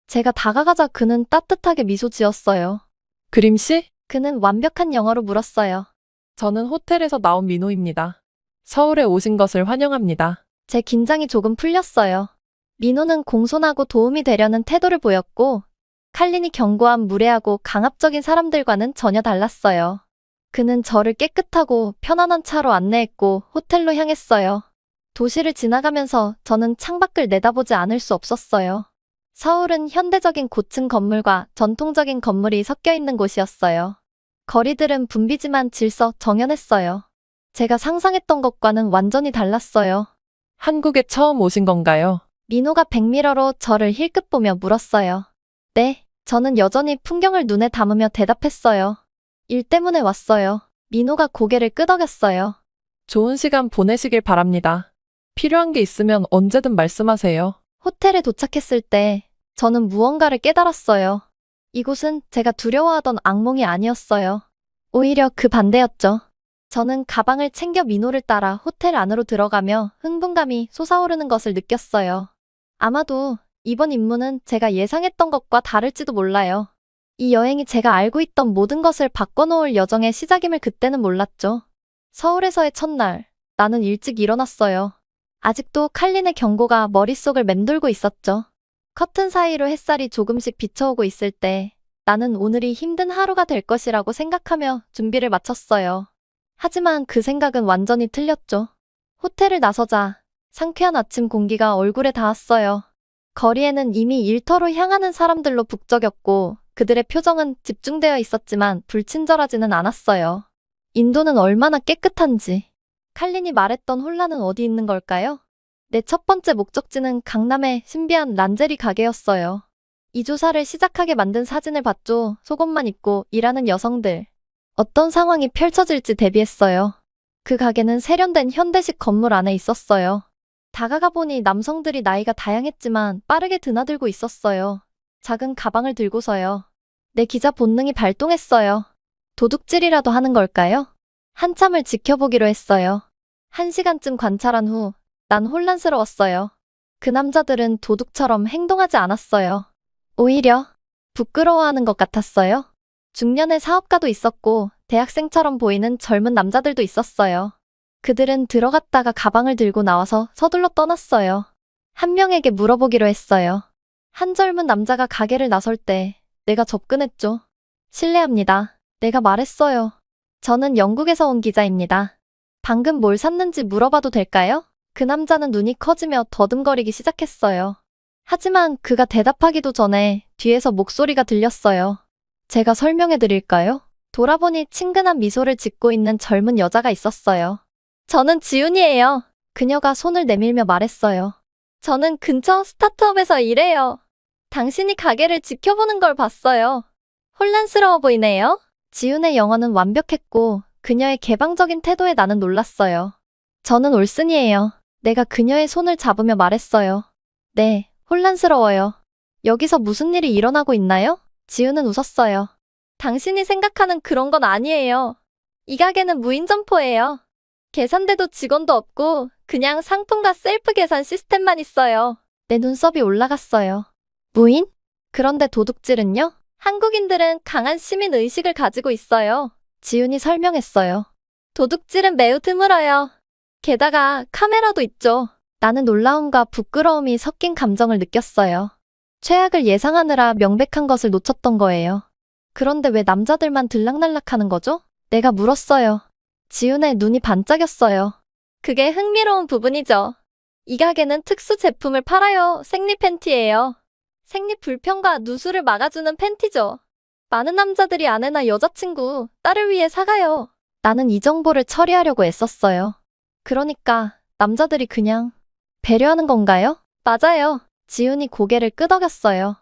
제가 다가가자 그는 따뜻하게 미소 지었어요. 그림씨? 그는 완벽한 영어로 물었어요. 저는 호텔에서 나온 민호입니다. 서울에 오신 것을 환영합니다. 제 긴장이 조금 풀렸어요. 민호는 공손하고 도움이 되려는 태도를 보였고, 칼린이 견고한 무례하고 강압적인 사람들과는 전혀 달랐어요. 그는 저를 깨끗하고 편안한 차로 안내했고 호텔로 향했어요. 도시를 지나가면서 저는 창밖을 내다보지 않을 수 없었어요. 서울은 현대적인 고층 건물과 전통적인 건물이 섞여 있는 곳이었어요. 거리들은 붐비지만 질서 정연했어요. 제가 상상했던 것과는 완전히 달랐어요. 한국에 처음 오신 건가요? 민호가 백미러로 저를 힐끗 보며 물었어요. 네, 저는 여전히 풍경을 눈에 담으며 대답했어요. 일 때문에 왔어요. 민호가 고개를 끄덕였어요. 좋은 시간 보내시길 바랍니다. 필요한 게 있으면 언제든 말씀하세요. 호텔에 도착했을 때 저는 무언가를 깨달았어요. 이곳은 제가 두려워하던 악몽이 아니었어요. 오히려 그 반대였죠. 저는 가방을 챙겨 민호를 따라 호텔 안으로 들어가며 흥분감이 솟아오르는 것을 느꼈어요. 아마도 이번 임무는 제가 예상했던 것과 다를지도 몰라요. 이 여행이 제가 알고 있던 모든 것을 바꿔놓을 여정의 시작임을 그때는 몰랐죠. 서울에서의 첫날, 나는 일찍 일어났어요. 아직도 칼린의 경고가 머릿속을 맴돌고 있었죠. 커튼 사이로 햇살이 조금씩 비쳐오고 있을 때 나는 오늘이 힘든 하루가 될 것이라고 생각하며 준비를 마쳤어요. 하지만 그 생각은 완전히 틀렸죠. 호텔을 나서자 상쾌한 아침 공기가 얼굴에 닿았어요. 거리에는 이미 일터로 향하는 사람들로 북적였고 그들의 표정은 집중되어 있었지만 불친절하지는 않았어요. 인도는 얼마나 깨끗한지. 칼린이 말했던 혼란은 어디 있는 걸까요? 내 첫 번째 목적지는 강남의 신비한 란제리 가게였어요. 이 조사를 시작하게 만든 사진을 봤죠. 속옷만 입고 일하는 여성들. 어떤 상황이 펼쳐질지 대비했어요. 그 가게는 세련된 현대식 건물 안에 있었어요. 다가가 보니 남성들이 나이가 다양했지만 빠르게 드나들고 있었어요. 작은 가방을 들고서요. 내 기자 본능이 발동했어요. 도둑질이라도 하는 걸까요? 한참을 지켜보기로 했어요. 1시간쯤 관찰한 후 난 혼란스러웠어요. 그 남자들은 도둑처럼 행동하지 않았어요. 오히려 부끄러워하는 것 같았어요. 중년의 사업가도 있었고 대학생처럼 보이는 젊은 남자들도 있었어요. 그들은 들어갔다가 가방을 들고 나와서 서둘러 떠났어요. 한 명에게 물어보기로 했어요. 한 젊은 남자가 가게를 나설 때 내가 접근했죠. 실례합니다. 내가 말했어요. 저는 영국에서 온 기자입니다. 방금 뭘 샀는지 물어봐도 될까요? 그 남자는 눈이 커지며 더듬거리기 시작했어요. 하지만 그가 대답하기도 전에 뒤에서 목소리가 들렸어요. 제가 설명해 드릴까요? 돌아보니 친근한 미소를 짓고 있는 젊은 여자가 있었어요. 저는 지훈이에요. 그녀가 손을 내밀며 말했어요. 저는 근처 스타트업에서 일해요. 당신이 가게를 지켜보는 걸 봤어요. 혼란스러워 보이네요. 지훈의 영어는 완벽했고 그녀의 개방적인 태도에 나는 놀랐어요. 저는 올슨이에요. 내가 그녀의 손을 잡으며 말했어요. 네, 혼란스러워요. 여기서 무슨 일이 일어나고 있나요? 지훈은 웃었어요. 당신이 생각하는 그런 건 아니에요. 이 가게는 무인 점포예요. 계산대도 직원도 없고 그냥 상품과 셀프 계산 시스템만 있어요. 내 눈썹이 올라갔어요. 무인? 그런데 도둑질은요? 한국인들은 강한 시민 의식을 가지고 있어요. 지훈이 설명했어요. 도둑질은 매우 드물어요. 게다가 카메라도 있죠. 나는 놀라움과 부끄러움이 섞인 감정을 느꼈어요. 최악을 예상하느라 명백한 것을 놓쳤던 거예요. 그런데 왜 남자들만 들락날락하는 거죠? 내가 물었어요. 지훈의 눈이 반짝였어요. 그게 흥미로운 부분이죠. 이 가게는 특수 제품을 팔아요. 생리 팬티예요. 생리 불편과 누수를 막아주는 팬티죠. 많은 남자들이 아내나 여자친구, 딸을 위해 사가요. 나는 이 정보를 처리하려고 애썼어요. 그러니까 남자들이 그냥 배려하는 건가요? 맞아요. 지훈이 고개를 끄덕였어요.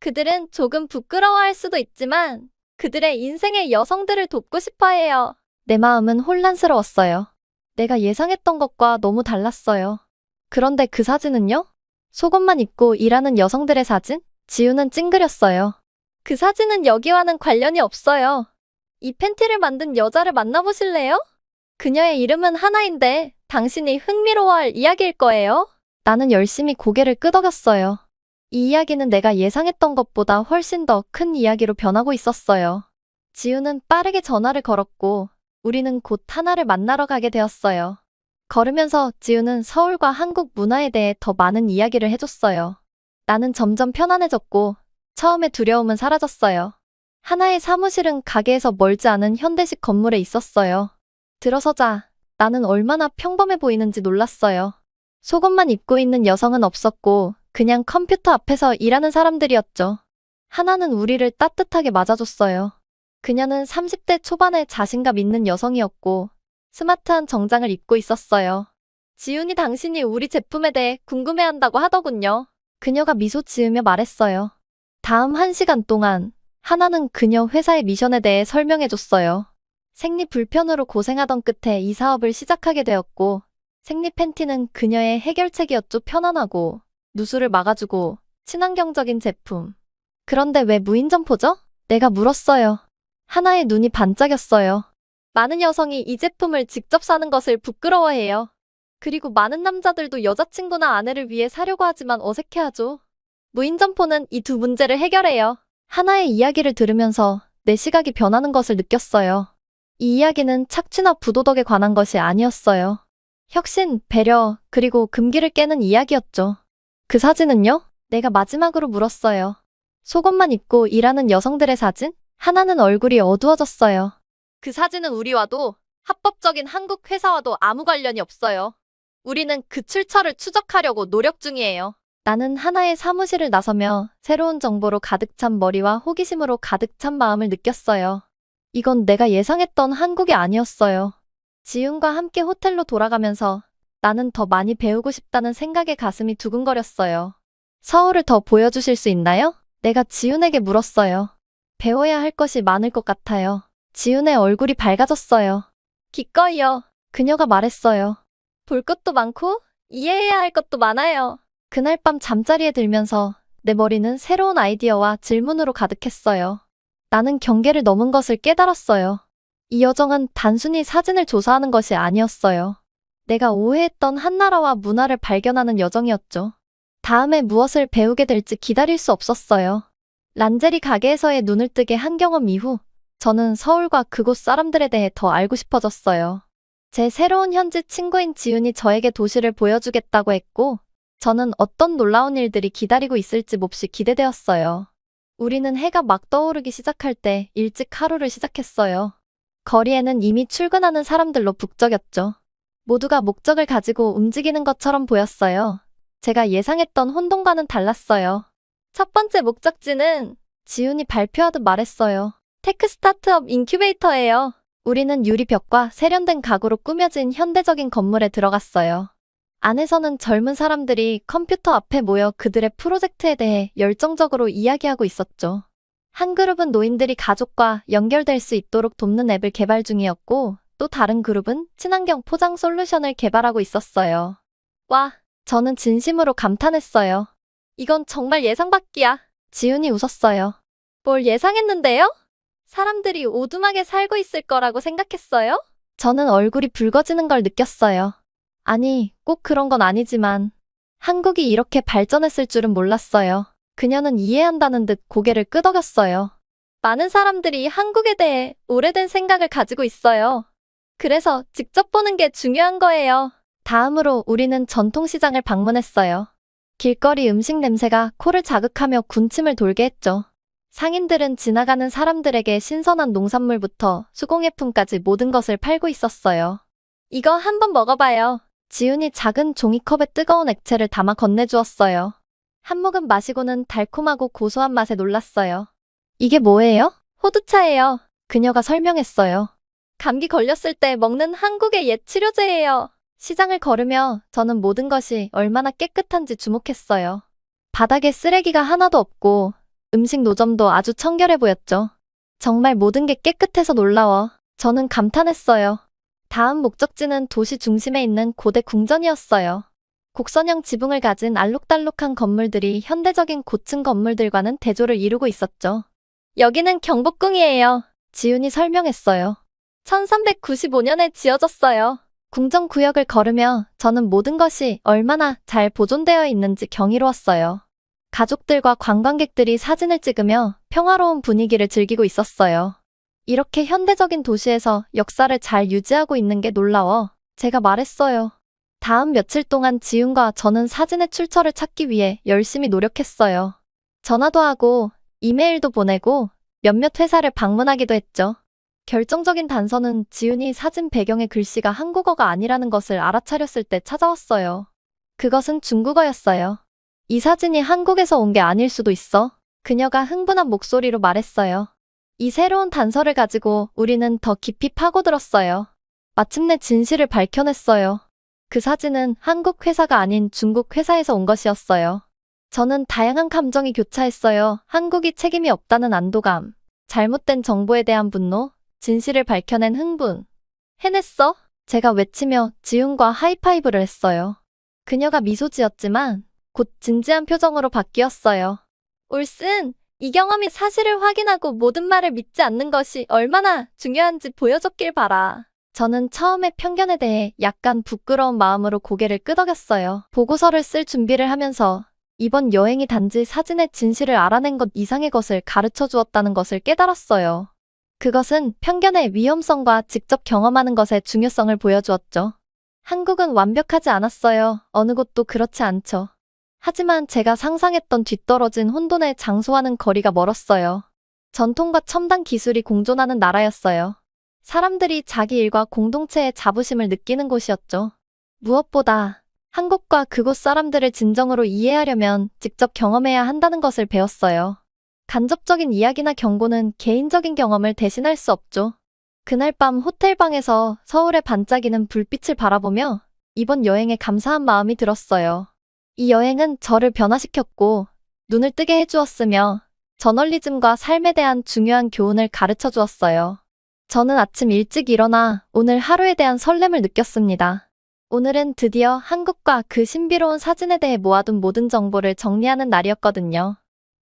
그들은 조금 부끄러워할 수도 있지만 그들의 인생의 여성들을 돕고 싶어 해요. 내 마음은 혼란스러웠어요. 내가 예상했던 것과 너무 달랐어요. 그런데 그 사진은요? 속옷만 입고 일하는 여성들의 사진? 지훈은 찡그렸어요. 그 사진은 여기와는 관련이 없어요. 이 팬티를 만든 여자를 만나보실래요? 그녀의 이름은 하나인데 당신이 흥미로워할 이야기일 거예요. 나는 열심히 고개를 끄덕였어요. 이 이야기는 내가 예상했던 것보다 훨씬 더 큰 이야기로 변하고 있었어요. 지우는 빠르게 전화를 걸었고 우리는 곧 하나를 만나러 가게 되었어요. 걸으면서 지우는 서울과 한국 문화에 대해 더 많은 이야기를 해줬어요. 나는 점점 편안해졌고 처음에 두려움은 사라졌어요. 하나의 사무실은 가게에서 멀지 않은 현대식 건물에 있었어요. 들어서자 나는 얼마나 평범해 보이는지 놀랐어요. 속옷만 입고 있는 여성은 없었고 그냥 컴퓨터 앞에서 일하는 사람들이었죠. 하나는 우리를 따뜻하게 맞아줬어요. 그녀는 30대 초반의 자신감 있는 여성이었고 스마트한 정장을 입고 있었어요. 지훈이 당신이 우리 제품에 대해 궁금해한다고 하더군요. 그녀가 미소 지으며 말했어요. 다음 1시간 동안 하나는 그녀 회사의 미션에 대해 설명해줬어요. 생리 불편으로 고생하던 끝에 이 사업을 시작하게 되었고 생리 팬티는 그녀의 해결책이었죠. 편안하고 누수를 막아주고 친환경적인 제품. 그런데 왜 무인점포죠? 내가 물었어요. 하나의 눈이 반짝였어요. 많은 여성이 이 제품을 직접 사는 것을 부끄러워해요. 그리고 많은 남자들도 여자친구나 아내를 위해 사려고 하지만 어색해하죠. 무인점포는 이 두 문제를 해결해요. 하나의 이야기를 들으면서 내 시각이 변하는 것을 느꼈어요. 이 이야기는 착취나 부도덕에 관한 것이 아니었어요. 혁신, 배려, 그리고 금기를 깨는 이야기였죠. 그 사진은요? 내가 마지막으로 물었어요. 속옷만 입고 일하는 여성들의 사진? 하나는 얼굴이 어두워졌어요. 그 사진은 우리와도 합법적인 한국 회사와도 아무 관련이 없어요. 우리는 그 출처를 추적하려고 노력 중이에요. 나는 하나의 사무실을 나서며 새로운 정보로 가득 찬 머리와 호기심으로 가득 찬 마음을 느꼈어요. 이건 내가 예상했던 한국이 아니었어요. 지훈과 함께 호텔로 돌아가면서 나는 더 많이 배우고 싶다는 생각에 가슴이 두근거렸어요. 서울을 더 보여주실 수 있나요? 내가 지훈에게 물었어요. 배워야 할 것이 많을 것 같아요. 지훈의 얼굴이 밝아졌어요. 기꺼이요. 그녀가 말했어요. 볼 것도 많고 이해해야 할 것도 많아요. 그날 밤 잠자리에 들면서 내 머리는 새로운 아이디어와 질문으로 가득했어요. 나는 경계를 넘은 것을 깨달았어요. 이 여정은 단순히 사진을 조사하는 것이 아니었어요. 내가 오해했던 한나라와 문화를 발견하는 여정이었죠. 다음에 무엇을 배우게 될지 기다릴 수 없었어요. 란제리 가게에서의 눈을 뜨게 한 경험 이후 저는 서울과 그곳 사람들에 대해 더 알고 싶어졌어요. 제 새로운 현지 친구인 지훈이 저에게 도시를 보여주겠다고 했고 저는 어떤 놀라운 일들이 기다리고 있을지 몹시 기대되었어요. 우리는 해가 막 떠오르기 시작할 때 일찍 하루를 시작했어요. 거리에는 이미 출근하는 사람들로 북적였죠. 모두가 목적을 가지고 움직이는 것처럼 보였어요. 제가 예상했던 혼돈과는 달랐어요. 첫 번째 목적지는 지훈이 발표하듯 말했어요. 테크 스타트업 인큐베이터예요. 우리는 유리벽과 세련된 가구로 꾸며진 현대적인 건물에 들어갔어요. 안에서는 젊은 사람들이 컴퓨터 앞에 모여 그들의 프로젝트에 대해 열정적으로 이야기하고 있었죠. 한 그룹은 노인들이 가족과 연결될 수 있도록 돕는 앱을 개발 중이었고 또 다른 그룹은 친환경 포장 솔루션을 개발하고 있었어요. 와, 저는 진심으로 감탄했어요. 이건 정말 예상 밖이야. 지훈이 웃었어요. 뭘 예상했는데요? 사람들이 오두막에 살고 있을 거라고 생각했어요? 저는 얼굴이 붉어지는 걸 느꼈어요. 아니, 꼭 그런 건 아니지만 한국이 이렇게 발전했을 줄은 몰랐어요. 그녀는 이해한다는 듯 고개를 끄덕였어요. 많은 사람들이 한국에 대해 오래된 생각을 가지고 있어요. 그래서 직접 보는 게 중요한 거예요. 다음으로 우리는 전통시장을 방문했어요. 길거리 음식 냄새가 코를 자극하며 군침을 돌게 했죠. 상인들은 지나가는 사람들에게 신선한 농산물부터 수공예품까지 모든 것을 팔고 있었어요. 이거 한번 먹어봐요. 지훈이 작은 종이컵에 뜨거운 액체를 담아 건네주었어요. 한 모금 마시고는 달콤하고 고소한 맛에 놀랐어요. 이게 뭐예요? 호두차예요. 그녀가 설명했어요. 감기 걸렸을 때 먹는 한국의 옛 치료제예요. 시장을 걸으며 저는 모든 것이 얼마나 깨끗한지 주목했어요. 바닥에 쓰레기가 하나도 없고 음식 노점도 아주 청결해 보였죠. 정말 모든 게 깨끗해서 놀라워. 저는 감탄했어요. 다음 목적지는 도시 중심에 있는 고대 궁전이었어요. 곡선형 지붕을 가진 알록달록한 건물들이 현대적인 고층 건물들과는 대조를 이루고 있었죠. 여기는 경복궁이에요. 지훈이 설명했어요. 1395년에 지어졌어요. 궁전 구역을 걸으며 저는 모든 것이 얼마나 잘 보존되어 있는지 경이로웠어요. 가족들과 관광객들이 사진을 찍으며 평화로운 분위기를 즐기고 있었어요. 이렇게 현대적인 도시에서 역사를 잘 유지하고 있는 게 놀라워. 제가 말했어요. 다음 며칠 동안 지훈과 저는 사진의 출처를 찾기 위해 열심히 노력했어요. 전화도 하고 이메일도 보내고 몇몇 회사를 방문하기도 했죠. 결정적인 단서는 지훈이 사진 배경의 글씨가 한국어가 아니라는 것을 알아차렸을 때 찾아왔어요. 그것은 중국어였어요. 이 사진이 한국에서 온 게 아닐 수도 있어. 그녀가 흥분한 목소리로 말했어요. 이 새로운 단서를 가지고 우리는 더 깊이 파고들었어요. 마침내 진실을 밝혀냈어요. 그 사진은 한국 회사가 아닌 중국 회사에서 온 것이었어요. 저는 다양한 감정이 교차했어요. 한국이 책임이 없다는 안도감, 잘못된 정보에 대한 분노, 진실을 밝혀낸 흥분. 해냈어? 제가 외치며 지훈과 하이파이브를 했어요. 그녀가 미소 지었지만 곧 진지한 표정으로 바뀌었어요. 올슨, 이 경험이 사실을 확인하고 모든 말을 믿지 않는 것이 얼마나 중요한지 보여줬길 바라. 저는 처음에 편견에 대해 약간 부끄러운 마음으로 고개를 끄덕였어요. 보고서를 쓸 준비를 하면서 이번 여행이 단지 사진의 진실을 알아낸 것 이상의 것을 가르쳐 주었다는 것을 깨달았어요. 그것은 편견의 위험성과 직접 경험하는 것의 중요성을 보여주었죠. 한국은 완벽하지 않았어요. 어느 곳도 그렇지 않죠. 하지만 제가 상상했던 뒤떨어진 혼돈의 장소와는 거리가 멀었어요. 전통과 첨단 기술이 공존하는 나라였어요. 사람들이 자기 일과 공동체의 자부심을 느끼는 곳이었죠. 무엇보다 한국과 그곳 사람들을 진정으로 이해하려면 직접 경험해야 한다는 것을 배웠어요. 간접적인 이야기나 경고는 개인적인 경험을 대신할 수 없죠. 그날 밤 호텔방에서 서울의 반짝이는 불빛을 바라보며 이번 여행에 감사한 마음이 들었어요. 이 여행은 저를 변화시켰고 눈을 뜨게 해주었으며 저널리즘과 삶에 대한 중요한 교훈을 가르쳐 주었어요. 저는 아침 일찍 일어나 오늘 하루에 대한 설렘을 느꼈습니다. 오늘은 드디어 한국과 그 신비로운 사진에 대해 모아둔 모든 정보를 정리하는 날이었거든요.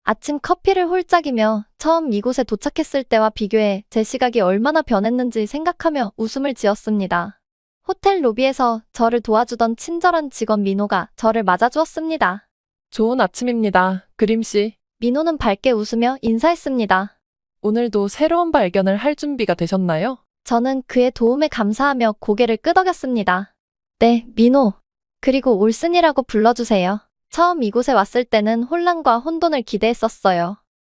아침 커피를 홀짝이며 처음 이곳에 도착했을 때와 비교해 제 시각이 얼마나 변했는지 생각하며 웃음을 지었습니다. 호텔 로비에서 저를 도와주던 친절한 직원 민호가 저를 맞아주었습니다. 좋은 아침입니다, 그림씨. 민호는 밝게 웃으며 인사했습니다. 오늘도 새로운 발견을 할 준비가 되셨나요? 저는 그의 도움에 감사하며 고개를 끄덕였습니다. 네, 민호. 그리고 올슨이라고 불러주세요. 처음 이곳에 왔을 때는 혼란과 혼돈을 기대했었어요.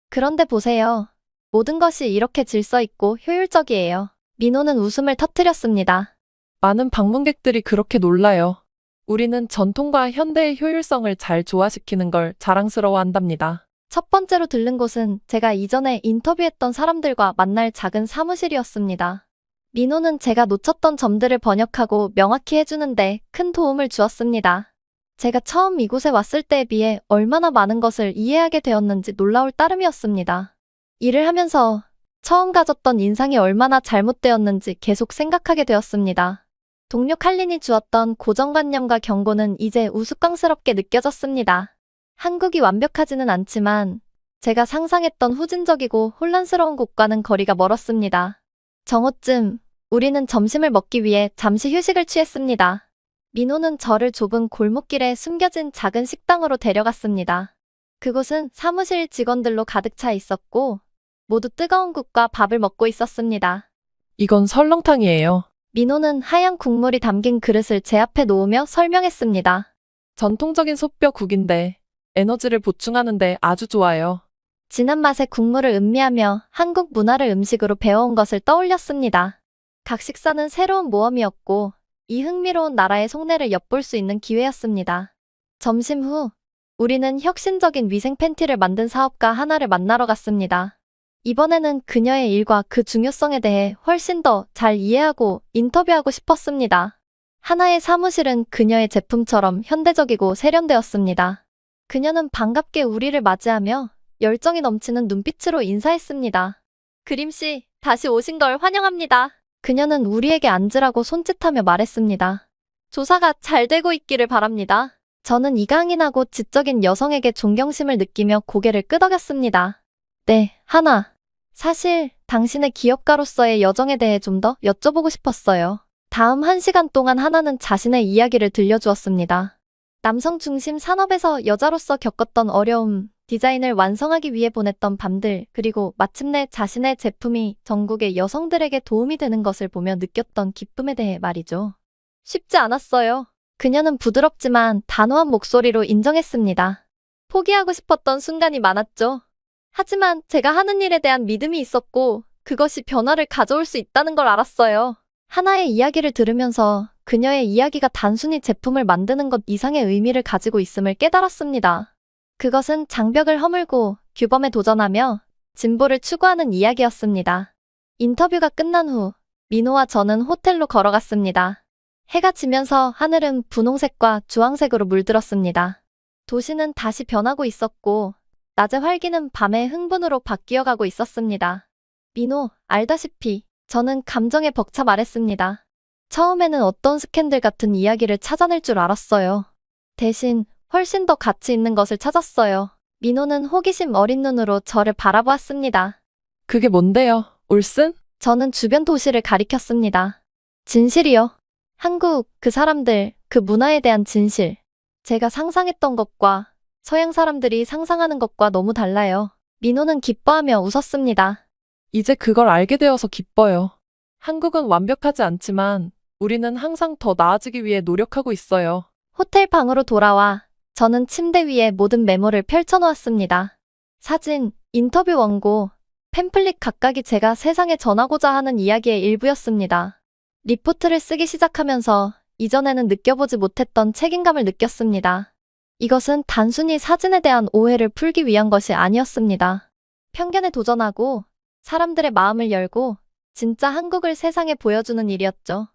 그런데 보세요. 모든 것이 이렇게 질서 있고 효율적이에요. 민호는 웃음을 터뜨렸습니다. 많은 방문객들이 그렇게 놀라요. 우리는 전통과 현대의 효율성을 잘 조화시키는 걸 자랑스러워한답니다. 첫 번째로 들른 곳은 제가 이전에 인터뷰했던 사람들과 만날 작은 사무실이었습니다. 민호는 제가 놓쳤던 점들을 번역하고 명확히 해주는데 큰 도움을 주었습니다. 제가 처음 이곳에 왔을 때에 비해 얼마나 많은 것을 이해하게 되었는지 놀라울 따름이었습니다. 일을 하면서 처음 가졌던 인상이 얼마나 잘못되었는지 계속 생각하게 되었습니다. 동료 칼린이 주었던 고정관념과 경고는 이제 우스꽝스럽게 느껴졌습니다. 한국이 완벽하지는 않지만 제가 상상했던 후진적이고 혼란스러운 곳과는 거리가 멀었습니다. 정오쯤 우리는 점심을 먹기 위해 잠시 휴식을 취했습니다. 민호는 저를 좁은 골목길에 숨겨진 작은 식당으로 데려갔습니다. 그곳은 사무실 직원들로 가득 차 있었고 모두 뜨거운 국과 밥을 먹고 있었습니다. 이건 설렁탕이에요. 민호는 하얀 국물이 담긴 그릇을 제 앞에 놓으며 설명했습니다. 전통적인 솥뼈국인데 에너지를 보충하는데 아주 좋아요. 진한 맛의 국물을 음미하며 한국 문화를 음식으로 배워온 것을 떠올렸습니다. 각 식사는 새로운 모험이었고 이 흥미로운 나라의 속내를 엿볼 수 있는 기회였습니다. 점심 후 우리는 혁신적인 위생 팬티를 만든 사업가 하나를 만나러 갔습니다. 이번에는 그녀의 일과 그 중요성에 대해 훨씬 더 잘 이해하고 인터뷰하고 싶었습니다. 하나의 사무실은 그녀의 제품처럼 현대적이고 세련되었습니다. 그녀는 반갑게 우리를 맞이하며 열정이 넘치는 눈빛으로 인사했습니다. 그림씨, 다시 오신 걸 환영합니다. 그녀는 우리에게 앉으라고 손짓하며 말했습니다. 조사가 잘 되고 있기를 바랍니다. 저는 이강인하고 지적인 여성에게 존경심을 느끼며 고개를 끄덕였습니다. 네, 하나. 사실 당신의 기업가로서의 여정에 대해 좀 더 여쭤보고 싶었어요. 다음 1시간 동안 하나는 자신의 이야기를 들려주었습니다. 남성 중심 산업에서 여자로서 겪었던 어려움, 디자인을 완성하기 위해 보냈던 밤들, 그리고 마침내 자신의 제품이 전국의 여성들에게 도움이 되는 것을 보며 느꼈던 기쁨에 대해 말이죠. 쉽지 않았어요. 그녀는 부드럽지만 단호한 목소리로 인정했습니다. 포기하고 싶었던 순간이 많았죠. 하지만 제가 하는 일에 대한 믿음이 있었고, 그것이 변화를 가져올 수 있다는 걸 알았어요. 하나의 이야기를 들으면서 그녀의 이야기가 단순히 제품을 만드는 것 이상의 의미를 가지고 있음을 깨달았습니다. 그것은 장벽을 허물고 규범에 도전하며 진보를 추구하는 이야기였습니다. 인터뷰가 끝난 후 민호와 저는 호텔로 걸어갔습니다. 해가 지면서 하늘은 분홍색과 주황색으로 물들었습니다. 도시는 다시 변하고 있었고 낮의 활기는 밤의 흥분으로 바뀌어가고 있었습니다. 민호, 알다시피 저는 감정에 벅차 말했습니다. 처음에는 어떤 스캔들 같은 이야기를 찾아낼 줄 알았어요. 대신 훨씬 더 가치 있는 것을 찾았어요. 민호는 호기심 어린 눈으로 저를 바라보았습니다. 그게 뭔데요, 올슨? 저는 주변 도시를 가리켰습니다. 진실이요. 한국, 그 사람들, 그 문화에 대한 진실. 제가 상상했던 것과 서양 사람들이 상상하는 것과 너무 달라요. 민호는 기뻐하며 웃었습니다. 이제 그걸 알게 되어서 기뻐요. 한국은 완벽하지 않지만 우리는 항상 더 나아지기 위해 노력하고 있어요. 호텔 방으로 돌아와 저는 침대 위에 모든 메모를 펼쳐놓았습니다. 사진, 인터뷰 원고, 팸플릿 각각이 제가 세상에 전하고자 하는 이야기의 일부였습니다. 리포트를 쓰기 시작하면서 이전에는 느껴보지 못했던 책임감을 느꼈습니다. 이것은 단순히 사진에 대한 오해를 풀기 위한 것이 아니었습니다. 편견에 도전하고 사람들의 마음을 열고 진짜 한국을 세상에 보여주는 일이었죠.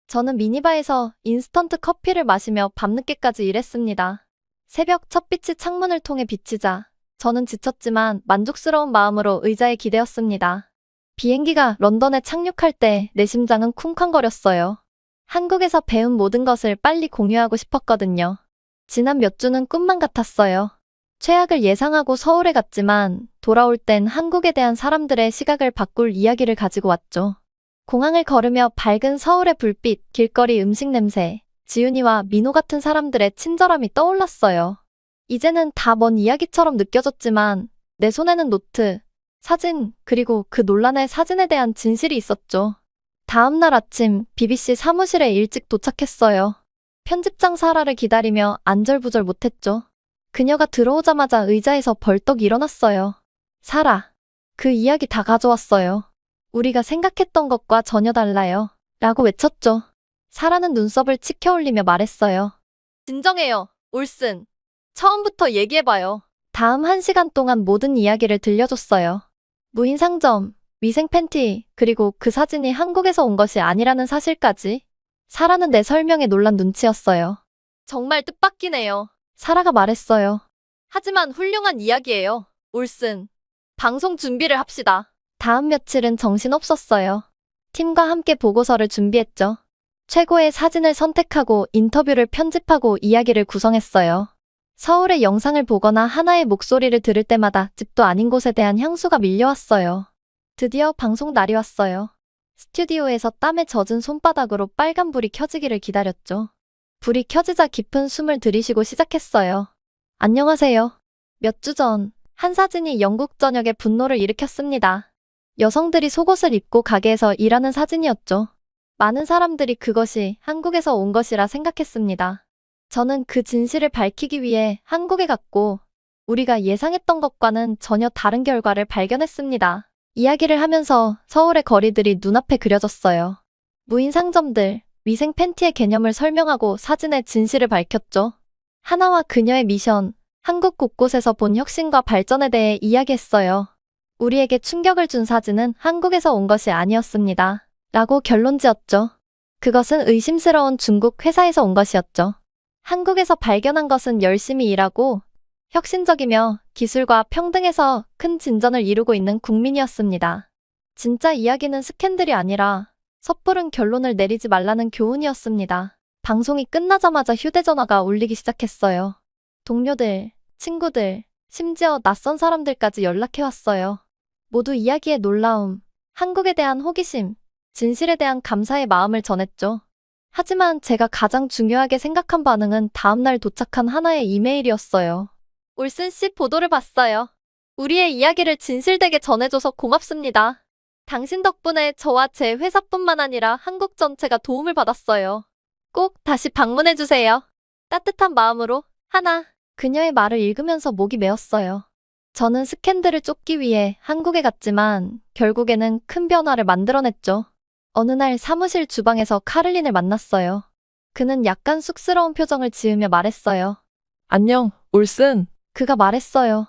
저는 미니바에서 인스턴트 커피를 마시며 밤늦게까지 일했습니다. 새벽 첫빛이 창문을 통해 비치자 저는 지쳤지만 만족스러운 마음으로 의자에 기대었습니다. 비행기가 런던에 착륙할 때 내 심장은 쿵쾅거렸어요. 한국에서 배운 모든 것을 빨리 공유하고 싶었거든요. 지난 몇 주는 꿈만 같았어요. 최악을 예상하고 서울에 갔지만 돌아올 땐 한국에 대한 사람들의 시각을 바꿀 이야기를 가지고 왔죠. 공항을 걸으며 밝은 서울의 불빛, 길거리 음식 냄새, 지윤이와 민호 같은 사람들의 친절함이 떠올랐어요. 이제는 다 먼 이야기처럼 느껴졌지만 내 손에는 노트, 사진, 그리고 그 논란의 사진에 대한 진실이 있었죠. 다음 날 아침 BBC 사무실에 일찍 도착했어요. 편집장 사라를 기다리며 안절부절 못했죠. 그녀가 들어오자마자 의자에서 벌떡 일어났어요. 사라, 그 이야기 다 가져왔어요. 우리가 생각했던 것과 전혀 달라요. 라고 외쳤죠. 사라는 눈썹을 치켜 올리며 말했어요. 진정해요, 올슨. 처음부터 얘기해봐요. 다음 1시간 동안 모든 이야기를 들려줬어요. 무인 상점, 위생 팬티, 그리고 그 사진이 한국에서 온 것이 아니라는 사실까지. 사라는 내 설명에 놀란 눈치였어요. 정말 뜻밖이네요. 사라가 말했어요. 하지만 훌륭한 이야기예요, 올슨. 방송 준비를 합시다. 다음 며칠은 정신없었어요. 팀과 함께 보고서를 준비했죠. 최고의 사진을 선택하고 인터뷰를 편집하고 이야기를 구성했어요. 서울의 영상을 보거나 하나의 목소리를 들을 때마다 집도 아닌 곳에 대한 향수가 밀려왔어요. 드디어 방송 날이 왔어요. 스튜디오에서 땀에 젖은 손바닥으로 빨간 불이 켜지기를 기다렸죠. 불이 켜지자 깊은 숨을 들이쉬고 시작했어요. 안녕하세요. 몇 주 전, 한 사진이 영국 전역에 분노를 일으켰습니다. 여성들이 속옷을 입고 가게에서 일하는 사진이었죠. 많은 사람들이 그것이 한국에서 온 것이라 생각했습니다. 저는 그 진실을 밝히기 위해 한국에 갔고, 우리가 예상했던 것과는 전혀 다른 결과를 발견했습니다. 이야기를 하면서 서울의 거리들이 눈앞에 그려졌어요. 무인 상점들, 위생 팬티의 개념을 설명하고 사진의 진실을 밝혔죠. 하나와 그녀의 미션, 한국 곳곳에서 본 혁신과 발전에 대해 이야기했어요. 우리에게 충격을 준 사진은 한국에서 온 것이 아니었습니다. 라고 결론 지었죠. 그것은 의심스러운 중국 회사에서 온 것이었죠. 한국에서 발견한 것은 열심히 일하고 혁신적이며 기술과 평등에서 큰 진전을 이루고 있는 국민이었습니다. 진짜 이야기는 스캔들이 아니라 섣부른 결론을 내리지 말라는 교훈이었습니다. 방송이 끝나자마자 휴대전화가 울리기 시작했어요. 동료들, 친구들, 심지어 낯선 사람들까지 연락해왔어요. 모두 이야기의 놀라움, 한국에 대한 호기심, 진실에 대한 감사의 마음을 전했죠. 하지만 제가 가장 중요하게 생각한 반응은 다음날 도착한 하나의 이메일이었어요. 올슨 씨 보도를 봤어요. 우리의 이야기를 진실되게 전해줘서 고맙습니다. 당신 덕분에 저와 제 회사뿐만 아니라 한국 전체가 도움을 받았어요. 꼭 다시 방문해주세요. 따뜻한 마음으로, 하나. 그녀의 말을 읽으면서 목이 메었어요. 저는 스캔들을 쫓기 위해 한국에 갔지만 결국에는 큰 변화를 만들어냈죠. 어느 날 사무실 주방에서 카를린을 만났어요. 그는 약간 쑥스러운 표정을 지으며 말했어요. 안녕, 올슨. 그가 말했어요.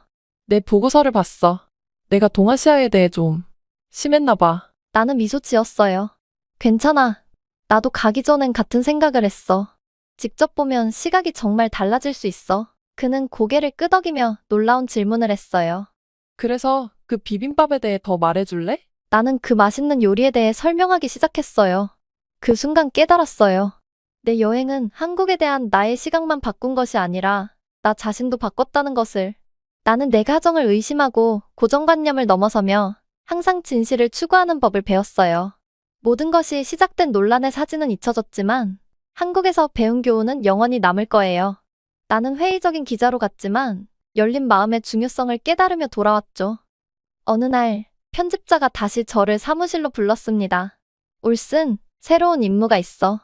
내 보고서를 봤어. 내가 동아시아에 대해 좀 심했나 봐. 나는 미소 지었어요. 괜찮아. 나도 가기 전엔 같은 생각을 했어. 직접 보면 시각이 정말 달라질 수 있어. 그는 고개를 끄덕이며 놀라운 질문을 했어요. 그래서 그 비빔밥에 대해 더 말해줄래? 나는 그 맛있는 요리에 대해 설명하기 시작했어요. 그 순간 깨달았어요. 내 여행은 한국에 대한 나의 시각만 바꾼 것이 아니라 나 자신도 바꿨다는 것을. 나는 내 가정을 의심하고 고정관념을 넘어서며 항상 진실을 추구하는 법을 배웠어요. 모든 것이 시작된 논란의 사진은 잊혀졌지만 한국에서 배운 교훈은 영원히 남을 거예요. 나는 회의적인 기자로 갔지만 열린 마음의 중요성을 깨달으며 돌아왔죠. 어느 날 편집자가 다시 저를 사무실로 불렀습니다. 올슨, 새로운 임무가 있어.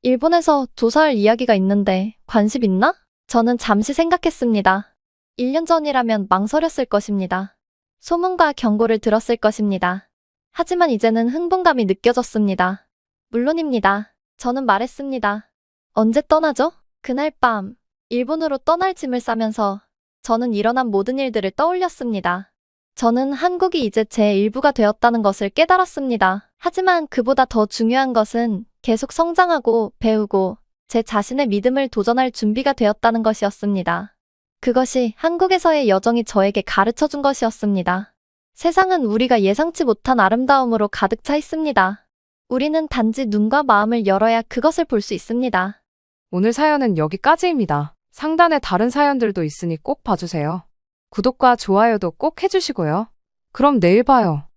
일본에서 조사할 이야기가 있는데 관심 있나? 저는 잠시 생각했습니다. 1년 전이라면 망설였을 것입니다. 소문과 경고를 들었을 것입니다. 하지만 이제는 흥분감이 느껴졌습니다. 물론입니다. 저는 말했습니다. 언제 떠나죠? 그날 밤, 일본으로 떠날 짐을 싸면서 저는 일어난 모든 일들을 떠올렸습니다. 저는 한국이 이제 제 일부가 되었다는 것을 깨달았습니다. 하지만 그보다 더 중요한 것은 계속 성장하고 배우고 제 자신의 믿음을 도전할 준비가 되었다는 것이었습니다. 그것이 한국에서의 여정이 저에게 가르쳐 준 것이었습니다. 세상은 우리가 예상치 못한 아름다움으로 가득 차 있습니다. 우리는 단지 눈과 마음을 열어야 그것을 볼 수 있습니다. 오늘 사연은 여기까지입니다. 상단에 다른 사연들도 있으니 꼭 봐주세요. 구독과 좋아요도 꼭 해주시고요. 그럼 내일 봐요.